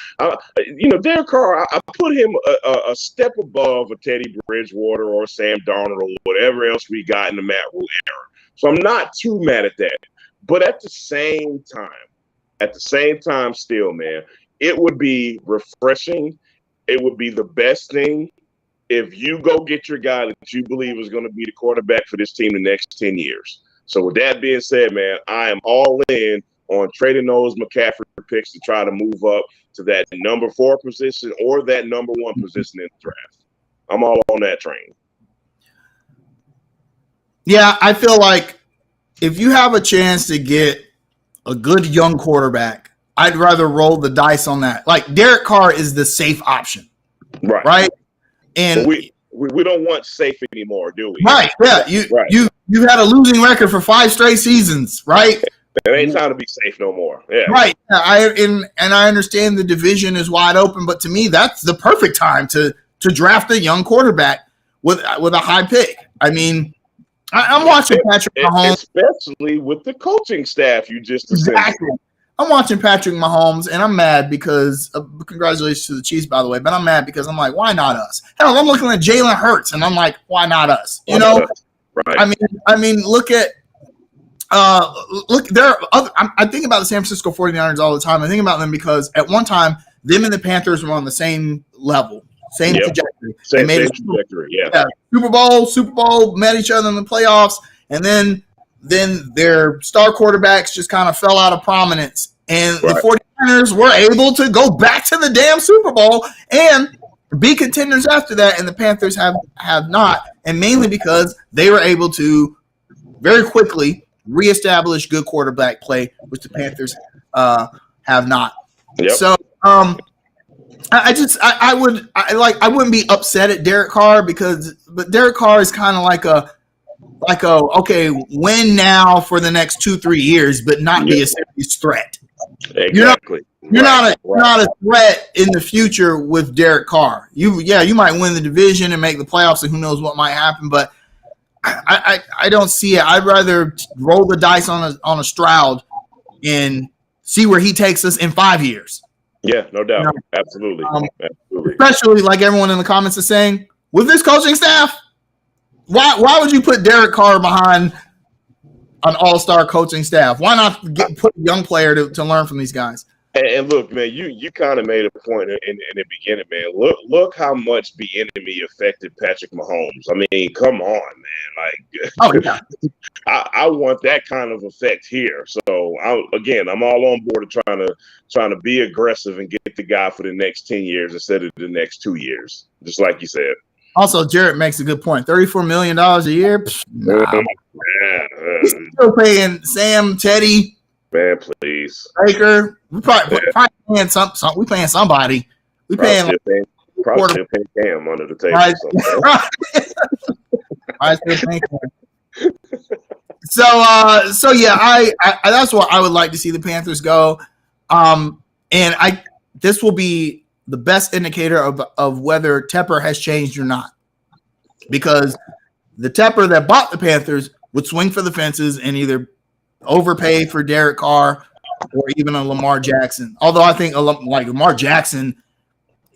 Derek Carr, I put him a step above a Teddy Bridgewater or Sam Darnold or whatever else we got in the Matt Rule era. So I'm not too mad at that. But at the same time, still, man, it would be refreshing. It would be the best thing if you go get your guy that you believe is going to be the quarterback for this team the next 10 years. So with that being said, man, I am all in on trading those McCaffrey picks to try to move up to that number 4 position or that number 1 position in the draft. I'm all on that train. Yeah, I feel like if you have a chance to get a good young quarterback, I'd rather roll the dice on that. Like Derek Carr is the safe option, right? And we don't want safe anymore, do we? Right? Yeah, you had a losing record for 5 straight seasons, right? It ain't time to be safe no more. Yeah, right. I understand the division is wide open, but to me, that's the perfect time to draft a young quarterback with a high pick. I mean, I'm watching Patrick Mahomes, especially with the coaching staff you just assembled. Exactly. I'm watching Patrick Mahomes, and I'm mad because congratulations to the Chiefs, by the way. But I'm mad because I'm like, why not us? Hell, I'm looking at Jalen Hurts, and I'm like, why not us? You know, right? I mean, look at there are other. I think about the San Francisco 49ers all the time. I think about them because at one time, them and the Panthers were on the same level, same trajectory. Same trajectory. Yeah. Super Bowl, met each other in the playoffs, and then their star quarterbacks just kind of fell out of prominence. And the 49ers were able to go back to the damn Super Bowl and be contenders after that, and the Panthers have not, and mainly because they were able to very quickly reestablish good quarterback play, which the Panthers have not. Yep. So I wouldn't be upset at Derek Carr but Derek Carr is kind of like a okay, win now for the next 2-3 years, but not be a serious threat. Exactly. You're not a threat in the future with Derek Carr. You might win the division and make the playoffs, and who knows what might happen, but I don't see it. I'd rather roll the dice on a Stroud and see where he takes us in 5 years. Yeah, no doubt. Absolutely. Especially like everyone in the comments is saying, with this coaching staff, why would you put Derek Carr behind an all-star coaching staff? Why not put a young player to learn from these guys? And look, man, you kind of made a point in the beginning, man. Look how much the enemy affected Patrick Mahomes. I mean, come on, man. Like, I want that kind of effect here. So I'm all on board of trying to be aggressive and get the guy for the next 10 years instead of the next 2 years, just like you said. Also, Jarrett makes a good point. $34 million a year. He's still paying Sam, Teddy. Man, please. Baker. We probably paying something. We paying somebody. We paying probably still paying Cam under the table. I still paying Cam. So yeah, I that's what I would like to see the Panthers go. And this will be the best indicator of whether Tepper has changed or not, because the Tepper that bought the Panthers would swing for the fences and either overpay for Derek Carr or even a Lamar Jackson. Although I think like Lamar Jackson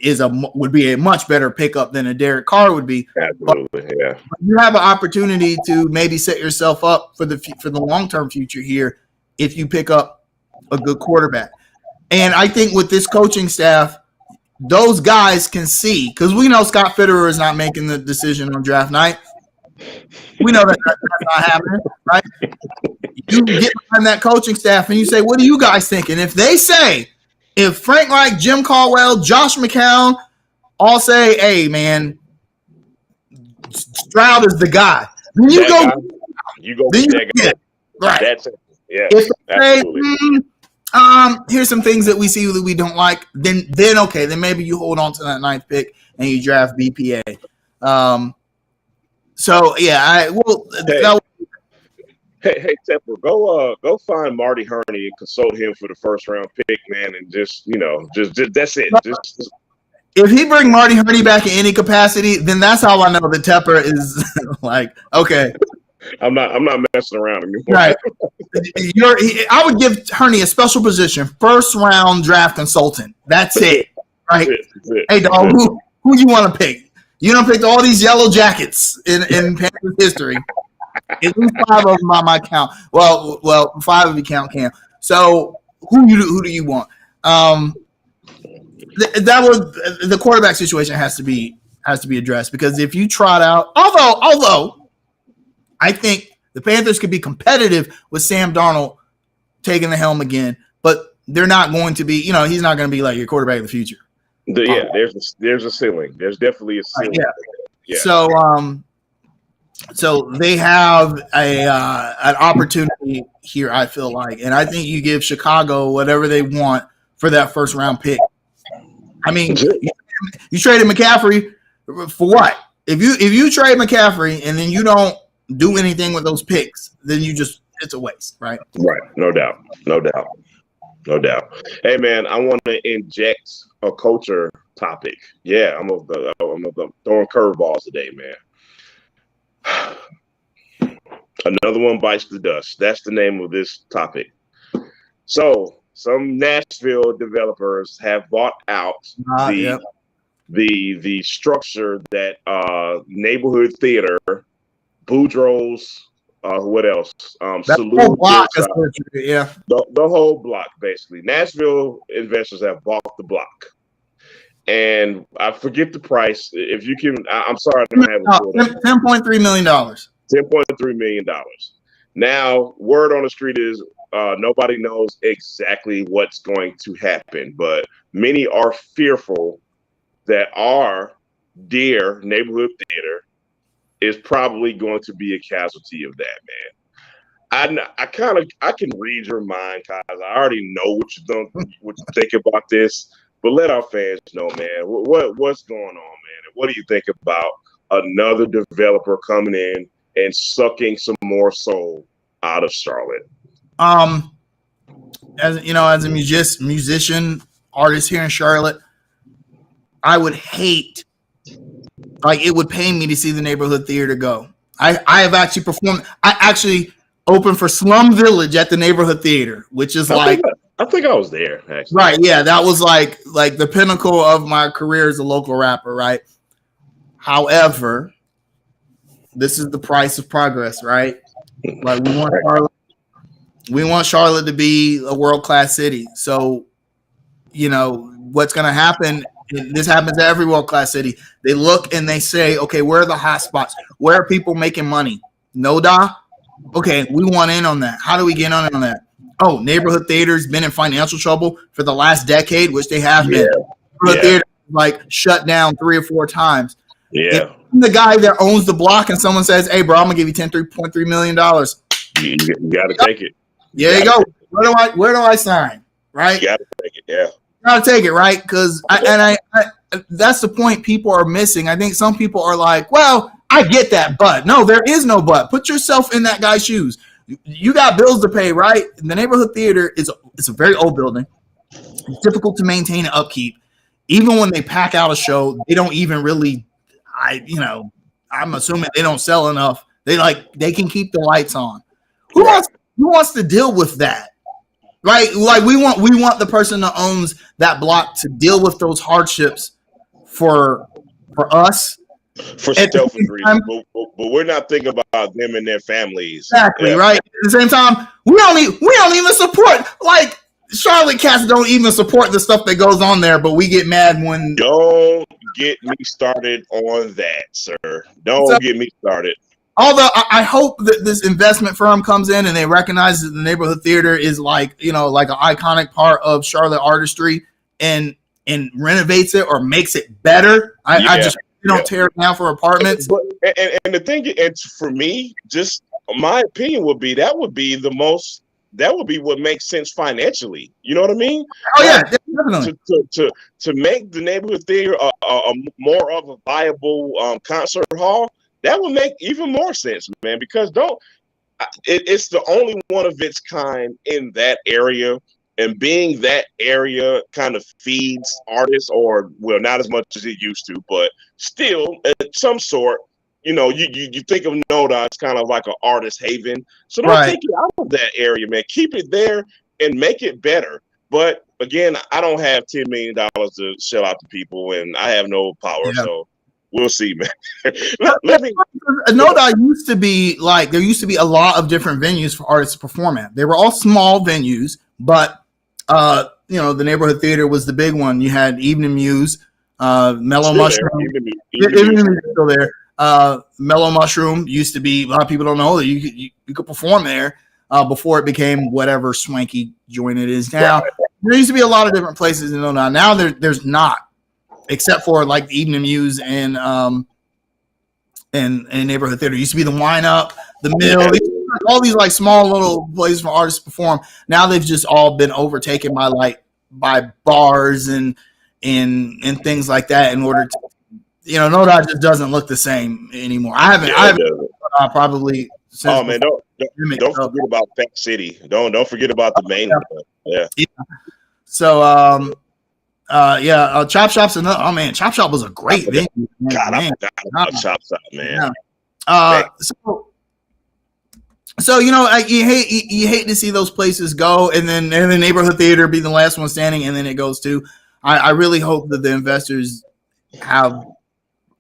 would be a much better pickup than a Derek Carr would be. Absolutely, yeah. But you have an opportunity to maybe set yourself up for the long-term future here if you pick up a good quarterback. And I think with this coaching staff, those guys can see, because we know Scott Fitterer is not making the decision on draft night. We know that's not happening, right? You get behind that coaching staff and you say, what do you guys think? And if they say, if Frank Reich, Jim Caldwell, Josh McCown all say, hey, man, Stroud is the guy, then you go get that guy. Right. That's it. Yeah, if they absolutely. Say, here's some things that we see that we don't like, then okay, then maybe you hold on to that 9th pick and you draft BPA. So yeah, Hey, Tepper, go find Marty Herney and consult him for the first round pick, man, and just that's it. Just If he bring Marty Hurney back in any capacity, then that's how I know that Tepper is like, okay. I'm not messing around anymore. Right. I would give Hurney a special position, first round draft consultant. That's it. Right. That's it. Hey dog, who you want to pick? You don't pick all these yellow jackets in Panthers history. At least 5 of them on my count. Well, 5 if you count Cam. So who do you want? That was the quarterback situation has to be addressed, because if you trot out, although I think the Panthers could be competitive with Sam Darnold taking the helm again, but they're not going to be. He's not going to be like your quarterback of the future. There's a ceiling. There's definitely a ceiling. Yeah. So they have an opportunity here, I feel like, and I think you give Chicago whatever they want for that first round pick. I mean, you traded McCaffrey for what? If you trade McCaffrey and then you don't do anything with those picks, then it's a waste, right? Right. No doubt. Hey man, I want to inject a culture topic. Yeah, I'm throwing curveballs today, man. Another one bites the dust. That's the name of this topic. So some Nashville developers have bought out the structure that neighborhood theater, Boudreaux's, what else? The whole block, the whole block, basically. Nashville investors have bought the block, and I forget the price. If you can, I'm sorry, I don't have it. $10.3 million. $10.3 million. Now, word on the street is nobody knows exactly what's going to happen, but many are fearful that our dear neighborhood theater is probably going to be a casualty of that, man. I can read your mind, guys. I already know what you think about this, but let our fans know, man. What's going on, man? And what do you think about another developer coming in and sucking some more soul out of Charlotte? As a musician, artist here in Charlotte, I would hate. Like, it would pain me to see the neighborhood theater go. I have actually performed. I actually opened for Slum Village at the neighborhood theater, which is I think I was there, actually. Right, yeah, that was like the pinnacle of my career as a local rapper, right? However, this is the price of progress, right? Like, we want Charlotte to be a world-class city. So, what's going to happen? This happens to every world-class city. They look and they say, okay, where are the hot spots? Where are people making money? NODA? Okay, we want in on that. How do we get in on that? Oh, neighborhood theater's been in financial trouble for the last decade, which they have been. Neighborhood theater shut down 3 or 4 times. Yeah. If the guy that owns the block and someone says, hey, bro, I'm going to give you $10.3 million. You got to take it. There you go. Where do I sign? Right? You got to take it, yeah. Gotta take it, right? Because I that's the point people are missing. I think some people are like, well, I get that, but no, there is no but. Put yourself in that guy's shoes. You got bills to pay, right? The neighborhood theater it's a very old building. It's difficult to maintain and upkeep. Even when they pack out a show, they don't even really. I'm assuming they don't sell enough. They can keep the lights on. Who wants to deal with that? Right, like we want the person that owns that block to deal with those hardships for us. For selfish reasons, but we're not thinking about them and their families. Exactly, right. At the same time, we don't even support, like, Charlotte cats don't even support the stuff that goes on there, but we get mad when. Don't get me started on that, sir. Don't get me started. Although I hope that this investment firm comes in and they recognize that the neighborhood theater is like an iconic part of Charlotte artistry and renovates it or makes it better. I just don't tear it down for apartments. And the thing, and for me, just my opinion would be that would be what makes sense financially. You know what I mean? Oh yeah, definitely. To make the neighborhood theater a more of a viable concert hall. That would make even more sense, man, because it's the only one of its kind in that area. And being that area kind of feeds artists, or well, not as much as it used to, but still, at some sort, you think of Noda as kind of like an artist haven. So don't take it out of that area, man. Keep it there and make it better. But again, I don't have $10 million to shell out to people, and I have no power. So we'll see, man. Noda used to be like, there used to be a lot of different venues for artists to perform at. They were all small venues, but the neighborhood theater was the big one. You had Evening Muse, Mellow Mushroom. Evening Muse is still there. Mellow Mushroom used to be, a lot of people don't know that you could perform there before it became whatever swanky joint it is now. There used to be a lot of different places in Noda. Now there's not, except for like the Evening Muse and neighborhood theater. It used to be the Wine Up, the Mill. All these like small little places for artists to perform. Now they've just all been overtaken by bars and things like that. In order to, Noda just doesn't look the same anymore. I haven't probably. Since don't forget about Fact City. Don't forget about the main one. Yeah. So Chop Shop's another. Oh man, Chop Shop was a great venue. God, I forgot about Chop Shop, man. So you hate to see those places go, and then the neighborhood theater be the last one standing, and then it goes to. I really hope that the investors have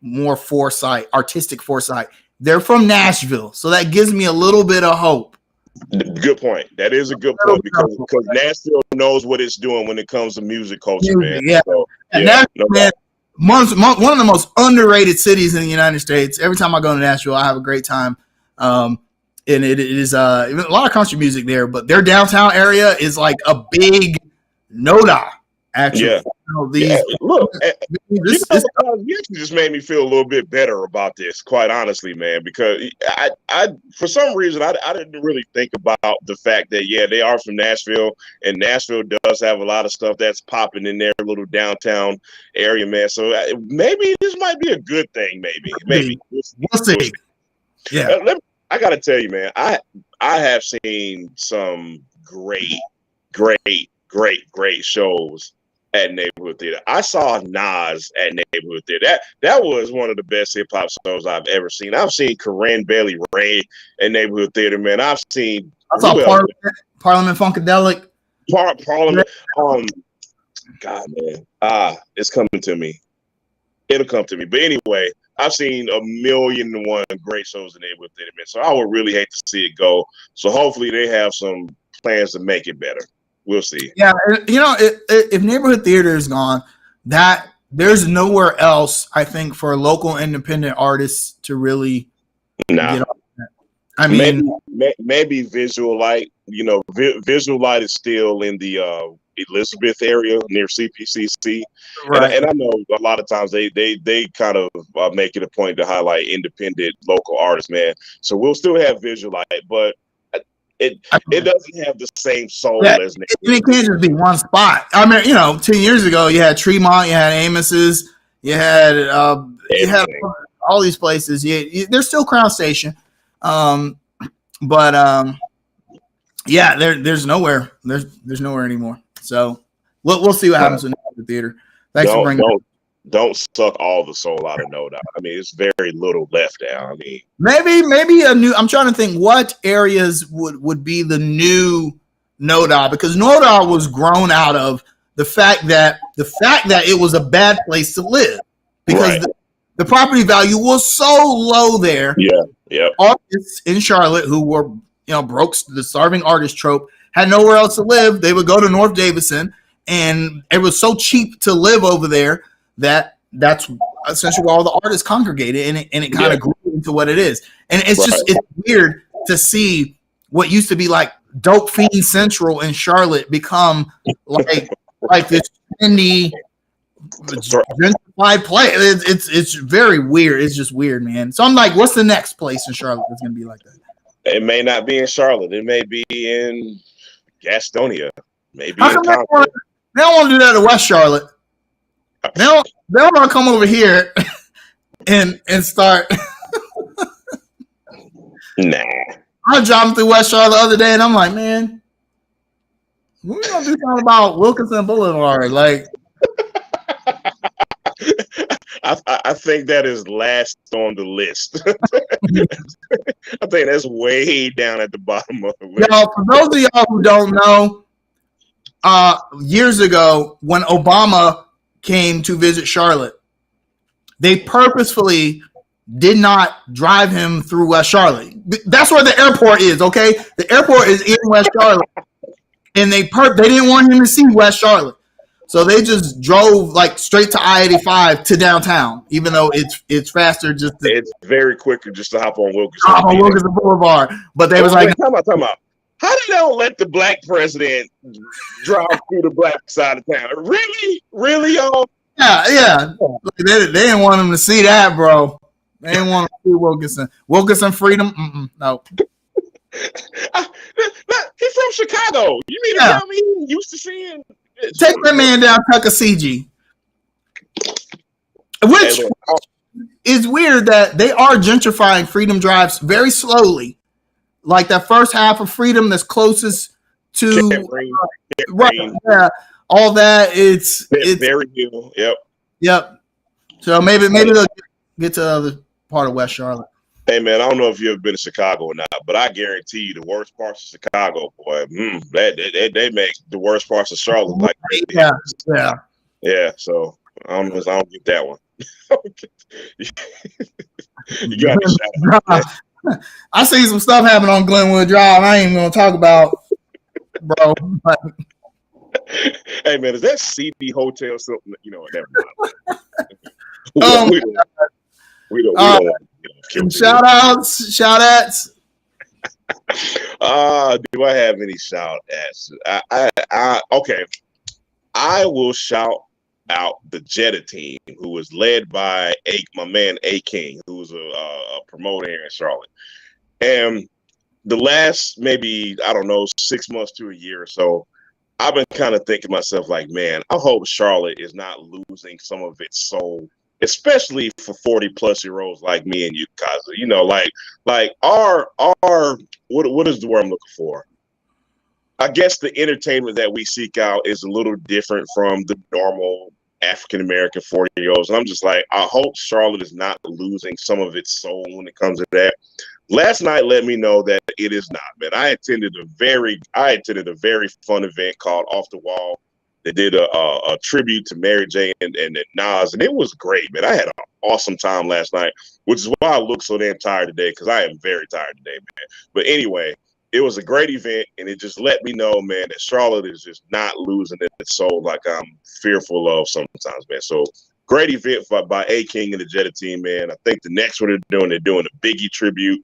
more foresight, artistic foresight. They're from Nashville, so that gives me a little bit of hope. Good point. That is a good point because Nashville knows what it's doing when it comes to music culture, man. Yeah, so, Nashville, man, one of the most underrated cities in the United States. Every time I go to Nashville, I have a great time. And it is a lot of country music there, but their downtown area is like a big Noda. Actually, look, you actually just made me feel a little bit better about this, quite honestly, man. Because I for some reason, I didn't really think about the fact that they are from Nashville, and Nashville does have a lot of stuff that's popping in their little downtown area, man. So maybe this might be a good thing. Maybe we'll see. Yeah, I gotta tell you, man. I have seen some great shows at Neighborhood Theater. I saw Nas at Neighborhood Theater. That was one of the best hip hop shows I've ever seen. I've seen Corinne Bailey Ray at Neighborhood Theater, man. I saw Parliament Funkadelic. Parliament. God, man. It's coming to me. It'll come to me. But anyway, I've seen 1,000,001 great shows in Neighborhood Theater, man. So I would really hate to see it go. So hopefully they have some plans to make it better. We'll see. Yeah, if Neighborhood Theater is gone, there's nowhere else, I think, for local independent artists to really get on that. I mean, maybe Visual Light. Visual Light is still in the Elizabeth area near CPCC, right? And I know a lot of times they kind of make it a point to highlight independent local artists, man. So we'll still have Visual Light, but it doesn't have the same soul as it can't just be one spot. I mean, 10 years ago you had Tremont, you had Amos's, you had all these places. There's still Crown Station, but there's nowhere. There's nowhere anymore. So we'll see what happens with the theater. Thanks for bringing. Don't suck all the soul out of Noda. I mean, it's very little left now. I mean, maybe a new. I'm trying to think what areas would be the new Noda, because Noda was grown out of the fact that it was a bad place to live because the property value was so low there. Yeah. Artists in Charlotte who were broke, the starving artist trope, had nowhere else to live. They would go to North Davison, and it was so cheap to live over there that's essentially where all the artists congregated, and it kind of grew into what it is. And it's it's weird to see what used to be like Dope Fiend Central in Charlotte become like this trendy gentrified place. It's very weird. It's just weird, man. So I'm like, what's the next place in Charlotte that's gonna be like that? It may not be in Charlotte. It may be in Gastonia. Maybe they don't want to do that to West Charlotte. They don't want to come over here and start. Nah. I was driving through West Charlotte the other day, and I'm like, man, we're gonna do something about Wilkinson Boulevard. Like, I think that is last on the list. I think that's way down at the bottom of the list. for those of y'all who don't know, years ago when Obama came to visit Charlotte, they purposefully did not drive him through West Charlotte. That's where the airport is, okay? The airport is in West Charlotte. And they didn't want him to see West Charlotte. So they just drove like straight to I-85 to downtown, even though it's faster just to it's very quick just to hop on Wilkinson Boulevard. But they was like, time out. How did they don't let the black president drive through the black side of town? Really, y'all? Yeah. They didn't want him to see that, bro. They didn't want to see Wilkinson. Wilkinson freedom? No. He's from Chicago. You mean to tell me he used to seeing? Take that man down Tuckasegee. Which is weird that they are gentrifying Freedom Drives very slowly. Like that first half of Freedom that's closest to right, yeah, all that. It's very new. Yep. So maybe they'll get to the other part of West Charlotte. Hey man, I don't know if you've ever been to Chicago or not, but I guarantee you the worst parts of Chicago, boy, they make the worst parts of Charlotte like crazy. Yeah. So I don't get that one. You got to shout out. I see some stuff happening on Glenwood Drive. I ain't even gonna talk about, bro. Hey man, is that CD Hotel something? You know, never mind. We don't. Shout outs. Do I have any shout outs? Okay. I will shout out the Jetta team, who was led by my man A King, who's a promoter here in Charlotte. And the last maybe 6 months to a year or so, I've been kind of thinking to myself, like, man, I hope Charlotte is not losing some of its soul, especially for 40-plus-year-olds like me and you, Kaza. You know, like our what is the word I'm looking for? I guess the entertainment that we seek out is a little different from the normal African-American 40-year-olds. And I'm just like, I hope Charlotte is not losing some of its soul when it comes to that. Last night let me know that it is not, man. I attended a very fun event called Off the Wall. They did a tribute to Mary J and Nas, and it was great, man. I had an awesome time last night, which is why I look so damn tired today, because I am very tired today, man. But anyway, it was a great event, and it just let me know, man, that Charlotte is just not losing its soul like I'm fearful of sometimes, man. So great event by A King and the Jetta team, man. I think the next one they're doing a Biggie tribute.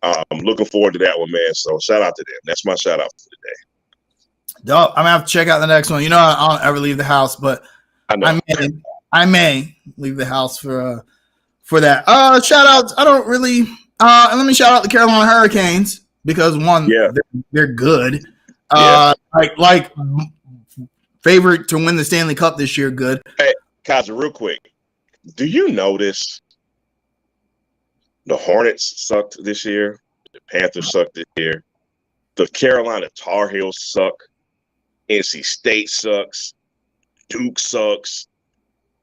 I'm looking forward to that one, man. So shout out to them. That's my shout out for today. Dope. I'm gonna have to check out the next one. You know, I don't ever leave the house, but I may leave the house for that. Shout outs. I don't really. Let me shout out the Carolina Hurricanes because they're good. Like favorite to win the Stanley Cup this year. Good. Hey, Kaza, real quick. Do you notice the Hornets sucked this year? The Panthers sucked this year. The Carolina Tar Heels suck. NC State sucks. Duke sucks.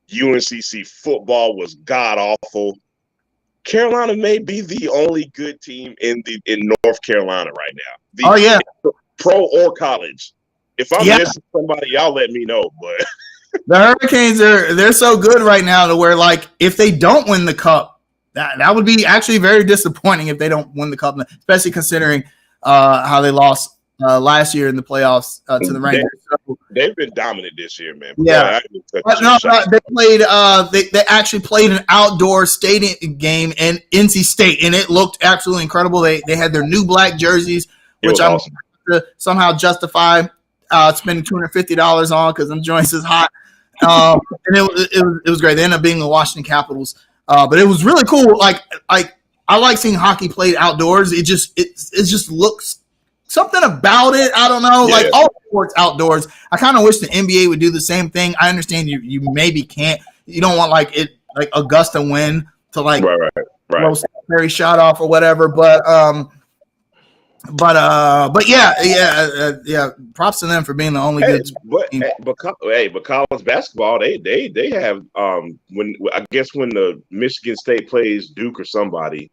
UNCC football was god awful. Carolina may be the only good team in North Carolina right now. Pro or college. If I'm missing somebody, y'all let me know. But the Hurricanes they're so good right now to where, like, if they don't win the cup, that would be actually very disappointing if they don't win the cup, especially considering how they lost last year in the playoffs to the Rangers. They've been dominant this year, man. Yeah, they played. They actually played an outdoor stadium game in NC State, and it looked absolutely incredible. They had their new black jerseys, which I'm awesome. To somehow justify spending $250 on because them joints is hot. And it was great. They ended up being the Washington Capitals, but it was really cool. Like I like seeing hockey played outdoors. It just looks. Something about it, I don't know. Like all sports outdoors, I kind of wish the NBA would do the same thing. I understand you maybe can't. You don't want like Augusta win to like right. Perry shot off or whatever. But But yeah. Props to them for being the only good team. But college basketball, they have when I guess when the Michigan State plays Duke or somebody,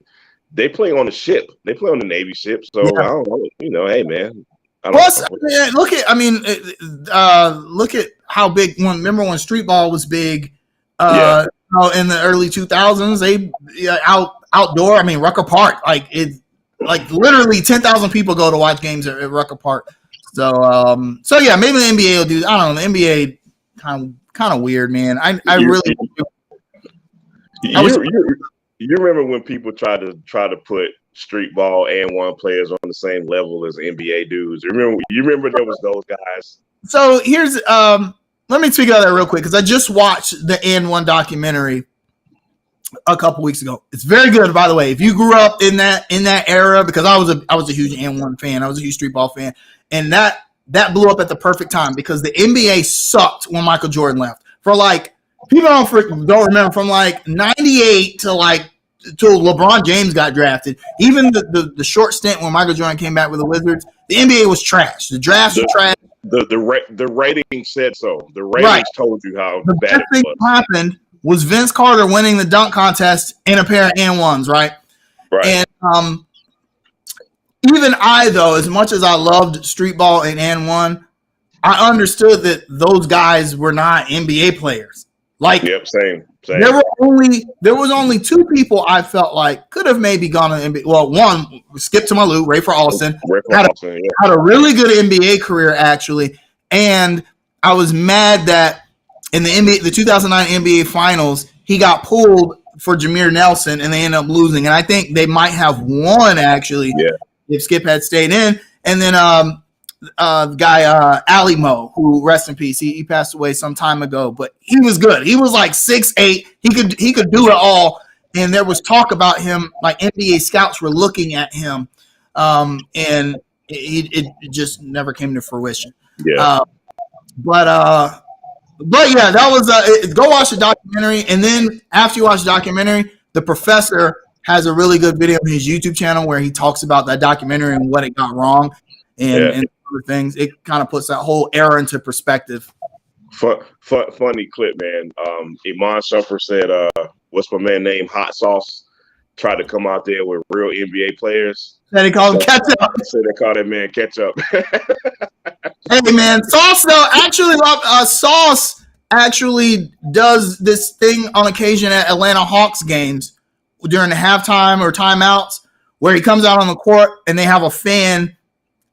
they play on the ship. They play on the Navy ship. So Yeah. I don't know. Hey man. Plus, look at how big. Remember when street ball was big? In the early 2000s, they outdoor. I mean, Rucker Park, like literally 10,000 people go to watch games at Rucker Park. So yeah, maybe the NBA will do. I don't know. The NBA kind of weird, man. You remember when people try to put street ball and one players on the same level as NBA dudes? You remember there was those guys. So here's let me speak about that real quick because I just watched the N1 documentary a couple weeks ago. It's very good, by the way. If you grew up in that era, because I was a huge N1 fan, I was a huge street ball fan, and that blew up at the perfect time because the NBA sucked when Michael Jordan left. For like people don't remember from like 98 to LeBron James got drafted. Even the short stint when Michael Jordan came back with the Wizards, the NBA was trash. The drafts were trash. The ratings said so. The ratings told you how bad it was. Happened was Vince Carter winning the dunk contest in a pair of N1s, right? Right. And even I, though, as much as I loved street ball and N1, I understood that those guys were not NBA players. Like, yep, same. There was only two people I felt like could have maybe gone to NBA. Well, one, Skip to my loot, Rafer Alston, had a really good NBA career actually, and I was mad that in the 2009 NBA Finals he got pulled for Jameer Nelson and they ended up losing, and I think they might have won actually if Skip had stayed in, and then the guy Ali Mo, who rest in peace, he passed away some time ago, but he was good. He was like 6'8". He could do it all, and there was talk about him. Like NBA scouts were looking at him, and it just never came to fruition. Yeah. But yeah, that was go watch the documentary, and then after you watch the documentary, the professor has a really good video on his YouTube channel where he talks about that documentary and what it got wrong, and other things. It kind of puts that whole era into perspective. Funny clip, man. Iman Shumpert said, what's my man named Hot Sauce tried to come out there with real NBA players. Said they call him Ketchup. Said they call that man Ketchup. Hey, man, Sauce, though, actually, Sauce actually does this thing on occasion at Atlanta Hawks games during the halftime or timeouts where he comes out on the court and they have a fan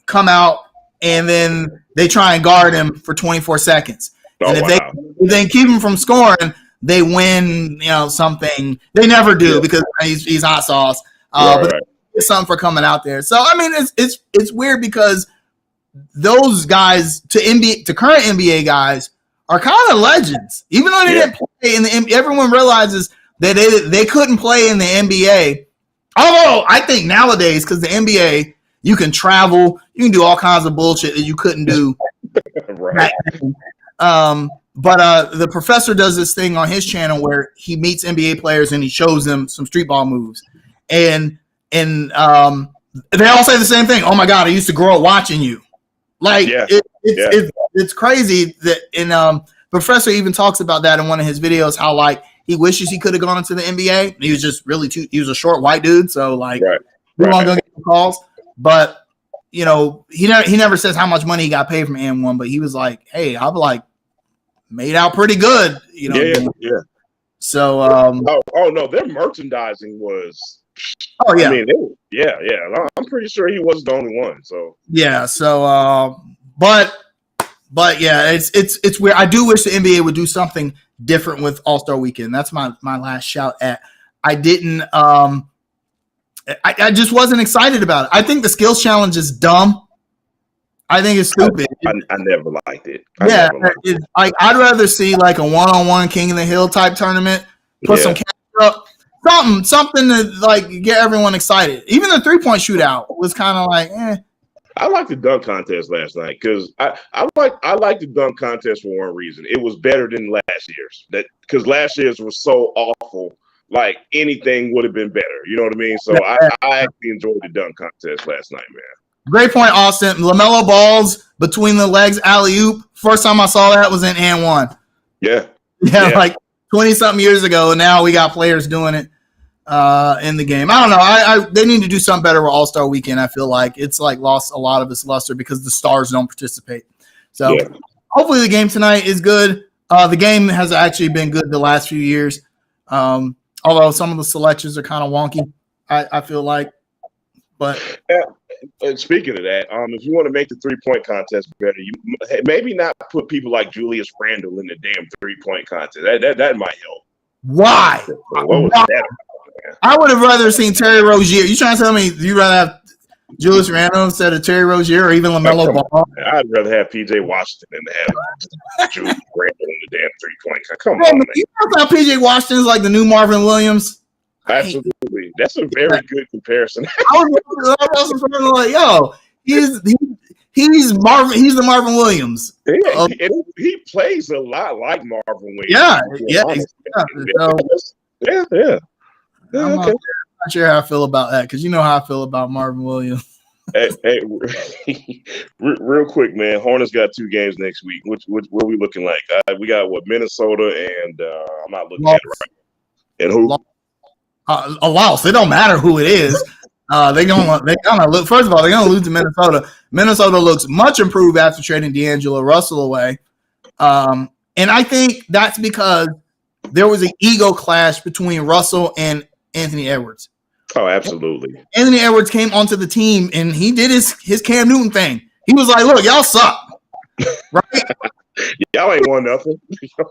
come out and then they try and guard him for 24 seconds. And if they keep him from scoring, they win, something. They never do because he's Hot Sauce. But it's something for coming out there. So, I mean, it's weird because those guys to current NBA guys are kind of legends. Even though they didn't play in the NBA, everyone realizes that they couldn't play in the NBA. Although I think nowadays, because the NBA, you can travel, you can do all kinds of bullshit that you couldn't do. Right. But the professor does this thing on his channel where he meets NBA players and he shows them some street ball moves. And they all say the same thing. Oh my God, I used to grow up watching you. Like it's crazy that Professor even talks about that in one of his videos, how like he wishes he could have gone into the NBA. He was just he was a short white dude, so like we won't go get the calls. But he never says how much money he got paid from N1, but he was like, hey, I've like made out pretty good, Yeah. So oh no, their merchandising was I mean, I'm pretty sure he wasn't the only one. So but yeah, it's weird. I do wish the NBA would do something different with All-Star Weekend. That's my last shout at. I didn't I just wasn't excited about it. I think the skills challenge is dumb. I think it's stupid. I never liked it. I'd rather see like a one-on-one King of the Hill type tournament. Put some cash up. Something to like get everyone excited. Even the 3-point shootout was kind of like, I liked the dunk contest last night because I like the dunk contest for one reason. It was better than last year's. Because last year's was so awful. Like anything would have been better. You know what I mean? So I actually enjoyed the dunk contest last night, man. Great point, Austin. LaMelo Ball's between the legs alley-oop. First time I saw that was in and one. Yeah. Yeah, like 20-something years ago, and now we got players doing it in the game. I don't know. They need to do something better with All-Star Weekend, I feel like. It's like lost a lot of its luster because the stars don't participate. So hopefully the game tonight is good. The game has actually been good the last few years, although some of the selections are kind of wonky, I feel like. But speaking of that, if you want to make the 3-point contest better, you maybe not put people like Julius Randle in the damn 3-point contest. That might help. Why? What was that about, I would have rather seen Terry Rozier. You trying to tell me you'd rather have Julius Randle instead of Terry Rozier or even LaMelo Ball? I'd rather have P.J. Washington than to have Julius Randle in the damn 3-point contest. Come on, man. You know how P.J. Washington is like the new Marvin Williams? Absolutely. That's a very good comparison. I was like, yo, he's Marvin. He's the Marvin Williams. Yeah, he plays a lot like Marvin Williams. Yeah. I'm not sure how I feel about that because you know how I feel about Marvin Williams. Hey, real quick, man. Hornets got 2 games next week. What are we looking like? We got Minnesota and I'm not looking at it right. And who? A loss. It don't matter who it is. They're gonna look. First of all, they're gonna lose to Minnesota. Minnesota looks much improved after trading D'Angelo Russell away, and I think that's because there was an ego clash between Russell and Anthony Edwards. Oh, absolutely. Anthony Edwards came onto the team and he did his Cam Newton thing. He was like, "Look, y'all suck, right? Y'all ain't won nothing."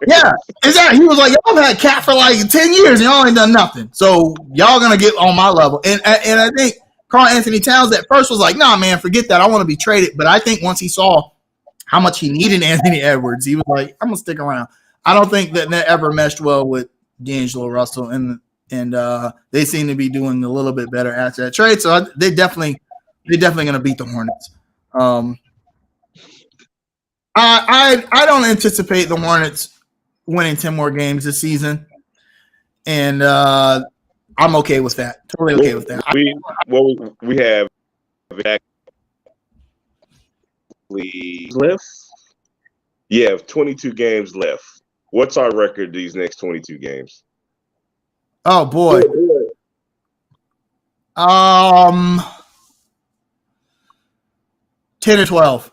Yeah, exactly. He was like, "Y'all have had Cat for like 10 years and y'all ain't done nothing. So y'all gonna get on my level." And I think Karl Anthony Towns at first was like, "Nah, man, forget that. I want to be traded." But I think once he saw how much he needed Anthony Edwards, he was like, "I'm gonna stick around." I don't think that ever meshed well with D'Angelo Russell, and they seem to be doing a little bit better after that trade. So they're definitely gonna beat the Hornets. I don't anticipate the Hornets winning 10 more games this season, and I'm okay with that. Totally okay with that. We have left. Yeah, 22 games left. What's our record these next 22 games? Oh boy. 10 or 12.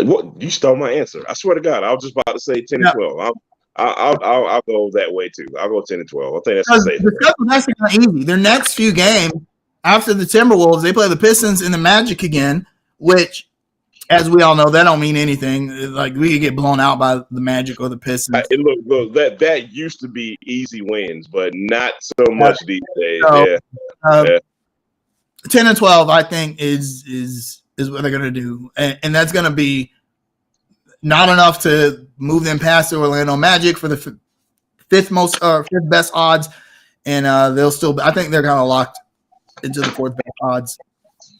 What, you stole my answer. I swear to God, I was just about to say 10 and 12. I'll go that way too. I'll go 10 and 12. I think that's safe. That's not easy. Their next few games after the Timberwolves, they play the Pistons and the Magic again, which, as we all know, that don't mean anything. Like we could get blown out by the Magic or the Pistons. Look, that used to be easy wins, but not so much these days. 10 and 12, I think, is what they're gonna do, and that's gonna be not enough to move them past the Orlando Magic for the fifth best odds, and they'll still. I think they're kind of locked into the 4th best odds.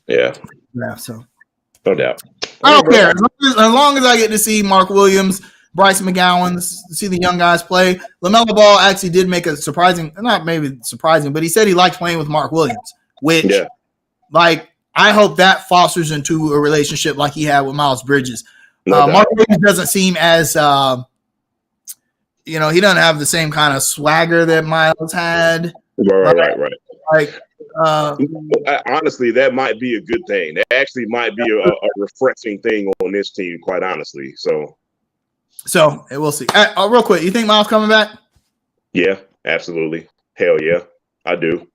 Yeah. So no doubt. I don't care as long as I get to see Mark Williams, Bryce McGowan, see the young guys play. LaMelo Ball actually did make a surprising, not maybe surprising, but he said he liked playing with Mark Williams, which, like, I hope that fosters into a relationship like he had with Miles Bridges. Mark Williams doesn't seem as, he doesn't have the same kind of swagger that Miles had. Right. Like, honestly, that might be a good thing. That actually might be a refreshing thing on this team, quite honestly. So we'll see. Real quick, you think Miles coming back? Yeah, absolutely. Hell yeah, I do.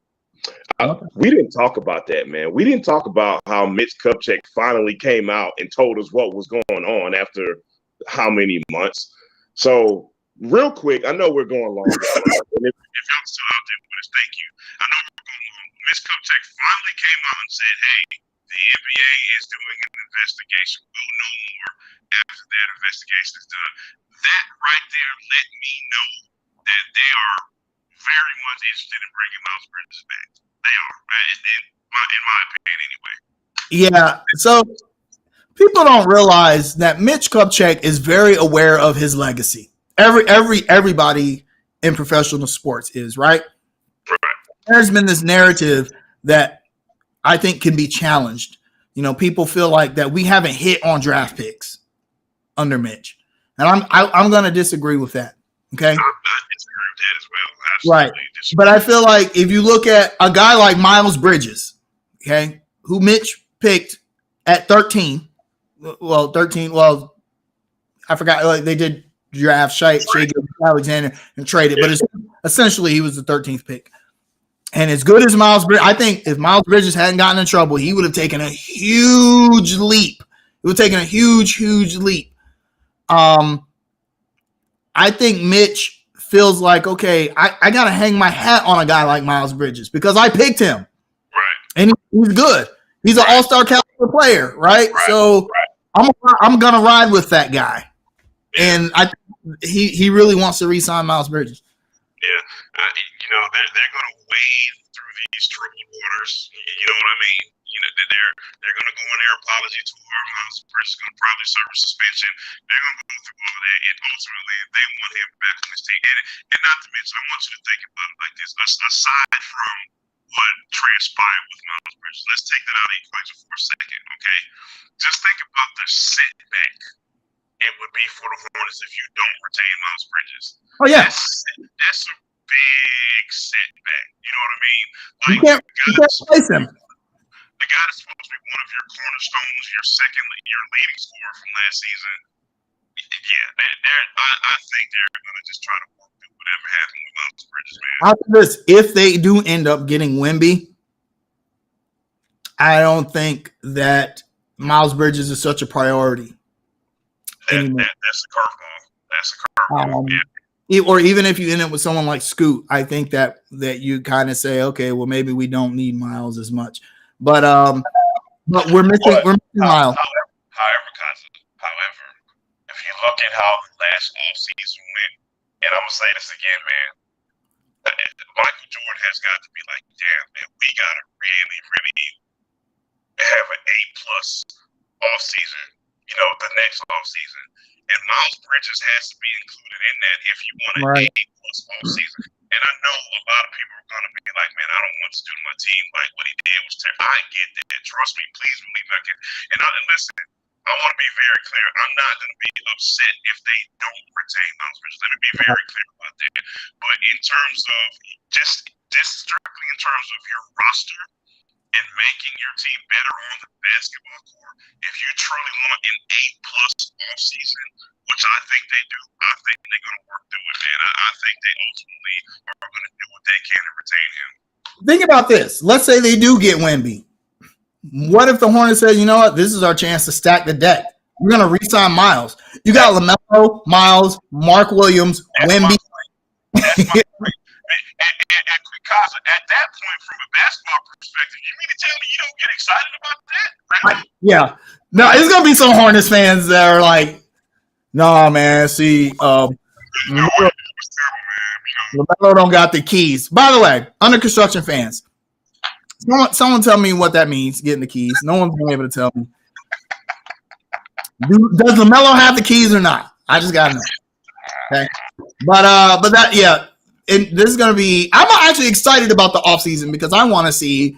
We didn't talk about that, man. We didn't talk about how Mitch Kupchak finally came out and told us what was going on after how many months. So, real quick, I know we're going long. And if y'all still out there with us, thank you. I know we're going long. Mitch Kupchak finally came out and said, "Hey, the NBA is doing an investigation. We'll know more after that investigation is done." That right there let me know that they are very much interested in bringing Miles Bridges back. They are, in my opinion, anyway. Yeah. So people don't realize that Mitch Kupchak is very aware of his legacy. Everybody in professional sports is, right? There's been this narrative that I think can be challenged people feel like that we haven't hit on draft picks under Mitch, and I'm going to disagree with that. Okay, I disagree with that as well. Absolutely. Right, but I feel like if you look at a guy like Miles Bridges, okay, who Mitch picked at 13, well, I forgot. Like they did draft Shea Alexander and traded, but essentially he was the 13th pick. And as good as Miles Bridges, I think if Miles Bridges hadn't gotten in trouble, he would have taken a huge leap. It would have taken a huge, huge leap. I think Mitch feels like, okay, I got to hang my hat on a guy like Miles Bridges because I picked him. Right. And he's good. He's an all-star caliber player, right? So I'm going to ride with that guy. And he really wants to re-sign Miles Bridges. Yeah. They're going to wade through these troubled waters. You know what I mean? They're going to go on their apology tour. Miles Bridges is going to probably serve a suspension. They're going to go through all of that, and ultimately they want him back on this team. And not to mention, I want you to think about it like this. Aside from what transpired with Miles Bridges, let's take that out of the equation for a second, okay? Just think about the setback it would be for the Hornets if you don't retain Miles Bridges. Oh, yeah. That's a big setback. You know what I mean? Like, you can't replace him. The guy that's supposed to be one of your cornerstones, your leading scorer from last season. Yeah, I think they're going to just try to work through whatever happened with Miles Bridges, man. After this, if they do end up getting Wemby, I don't think that Miles Bridges is such a priority. That's a curveball. That's a curveball. Or even if you end up with someone like Scoot, I think that you kind of say, okay, well, maybe we don't need Miles as much. But we're missing Miles. However, if you look at how the last offseason went, and I'm gonna say this again, man, Michael Jordan has got to be like, damn, man, we gotta really, really have an A+ offseason. The next offseason. And Miles Bridges has to be included in that if you want an A+ offseason. And I know a lot of people are going to be like, man, I don't want to do my team like what he did was terrible. I get that. Trust me. Please believe me. And listen, I want to be very clear. I'm not going to be upset if they don't retain Miles Bridges. Let me be very clear about that. But in terms of just strictly in terms of your roster and making your team better on the basketball court, if you truly want an A+ offseason, which I think they do, I think they're going to work through it, man. I think they ultimately are going to do what they can to retain him. Think about this. Let's say they do get Wemby. What if the Hornets say, you know what, this is our chance to stack the deck. We're going to re-sign Miles. You got LaMelo, Miles, Mark Williams, Wemby. Because at that point, from a basketball perspective, you mean to tell me you don't get excited about that? Really? Yeah. No, it's going to be some Hornets fans that are like, no, man, see, LaMelo don't got the keys. By the way, under construction fans, someone tell me what that means, getting the keys. No one's been able to tell me. Does LaMelo have the keys or not? I just got to know. Okay. But that, yeah. And this is going to be – I'm actually excited about the offseason because I want to see,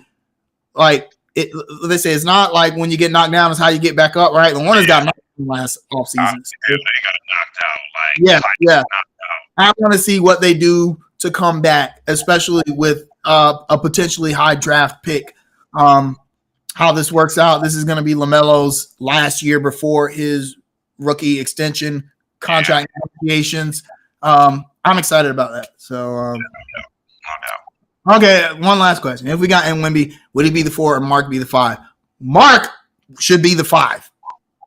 like, they say it's not like when you get knocked down, it's how you get back up, right? The Hornets got knocked down last offseason. They got knocked out. Yeah. I want to see what they do to come back, especially with a potentially high draft pick, how this works out. This is going to be LaMelo's last year before his rookie extension contract negotiations. I'm excited about that. So, okay, one last question. If we got Wemby, would he be the 4 or Mark be the 5? Mark should be the 5.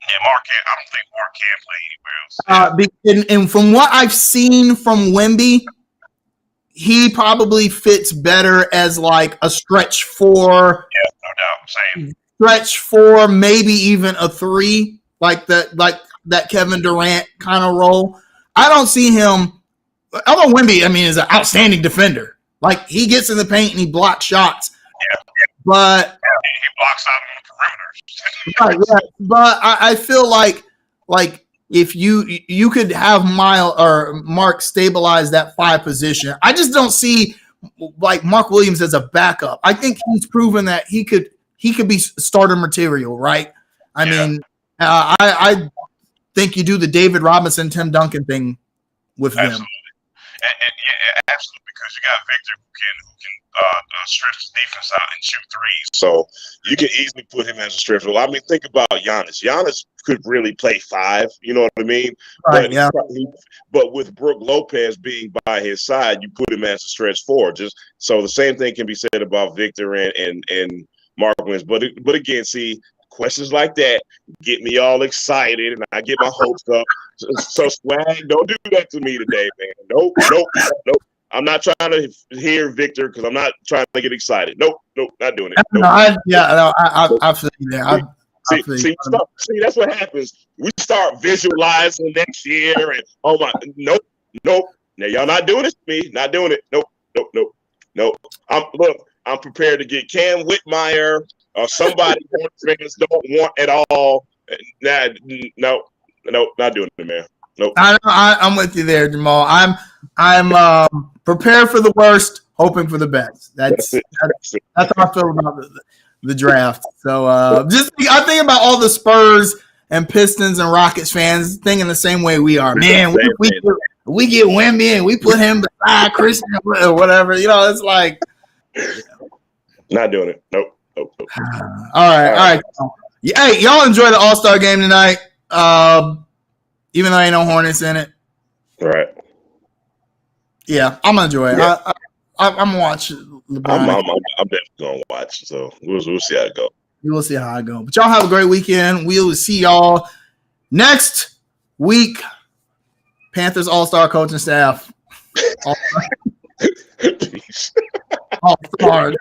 Yeah, Mark can't. I don't think Mark can play anywhere else. And from what I've seen from Wemby, he probably fits better as like a stretch 4. Yeah, no doubt. Same. Stretch 4, maybe even a 3, like that Kevin Durant kind of role. I don't see him. Although Wemby, is an outstanding defender. Like, he gets in the paint and he blocks shots. Yeah. But he blocks out on the perimeter. Right, yeah. But I feel like if you could have Miles or Mark stabilize that 5 position, I just don't see like Mark Williams as a backup. I think he's proven that he could he could be starter material, right? I mean, I think you do the David Robinson, Tim Duncan thing with him. And absolutely, because you got Victor who can stretch the defense out and shoot threes. So you can easily put him as a stretch. Well, I mean, think about Giannis. Giannis could really play 5. You know what I mean? Right, But with Brook Lopez being by his side, you put him as a stretch 4. Just so the same thing can be said about Victor and Mark Wins. But again, see, questions like that get me all excited, and I get my hopes up. So Swag, don't do that to me today, man. Nope. I'm not trying to hear Victor because I'm not trying to get excited. Nope, not doing it. Nope. I feel you there. See, that's what happens. We start visualizing next year, and oh my, nope. Now y'all not doing this to me. Not doing it. Nope. I'm prepared to get Cam Whitmire or somebody fans don't want at all. No, not doing it, man. Nope. I'm with you there, Jamal. I'm prepared for the worst, hoping for the best. That's how I feel about the draft. So I think about all the Spurs and Pistons and Rockets fans thinking the same way we are. Man, we get Wemby and we put him beside Christian or whatever. You know, it's like not doing it. Nope. All right. Hey, y'all enjoy the All-Star game tonight. Even though ain't no Hornets in it. Right. Yeah, I'm gonna enjoy it. Yeah. I'm gonna watch LeBron. I'm definitely gonna watch. So we'll see how it goes. We will see how it goes. But y'all have a great weekend. We will see y'all next week. Panthers All-Star coaching staff. All-Star.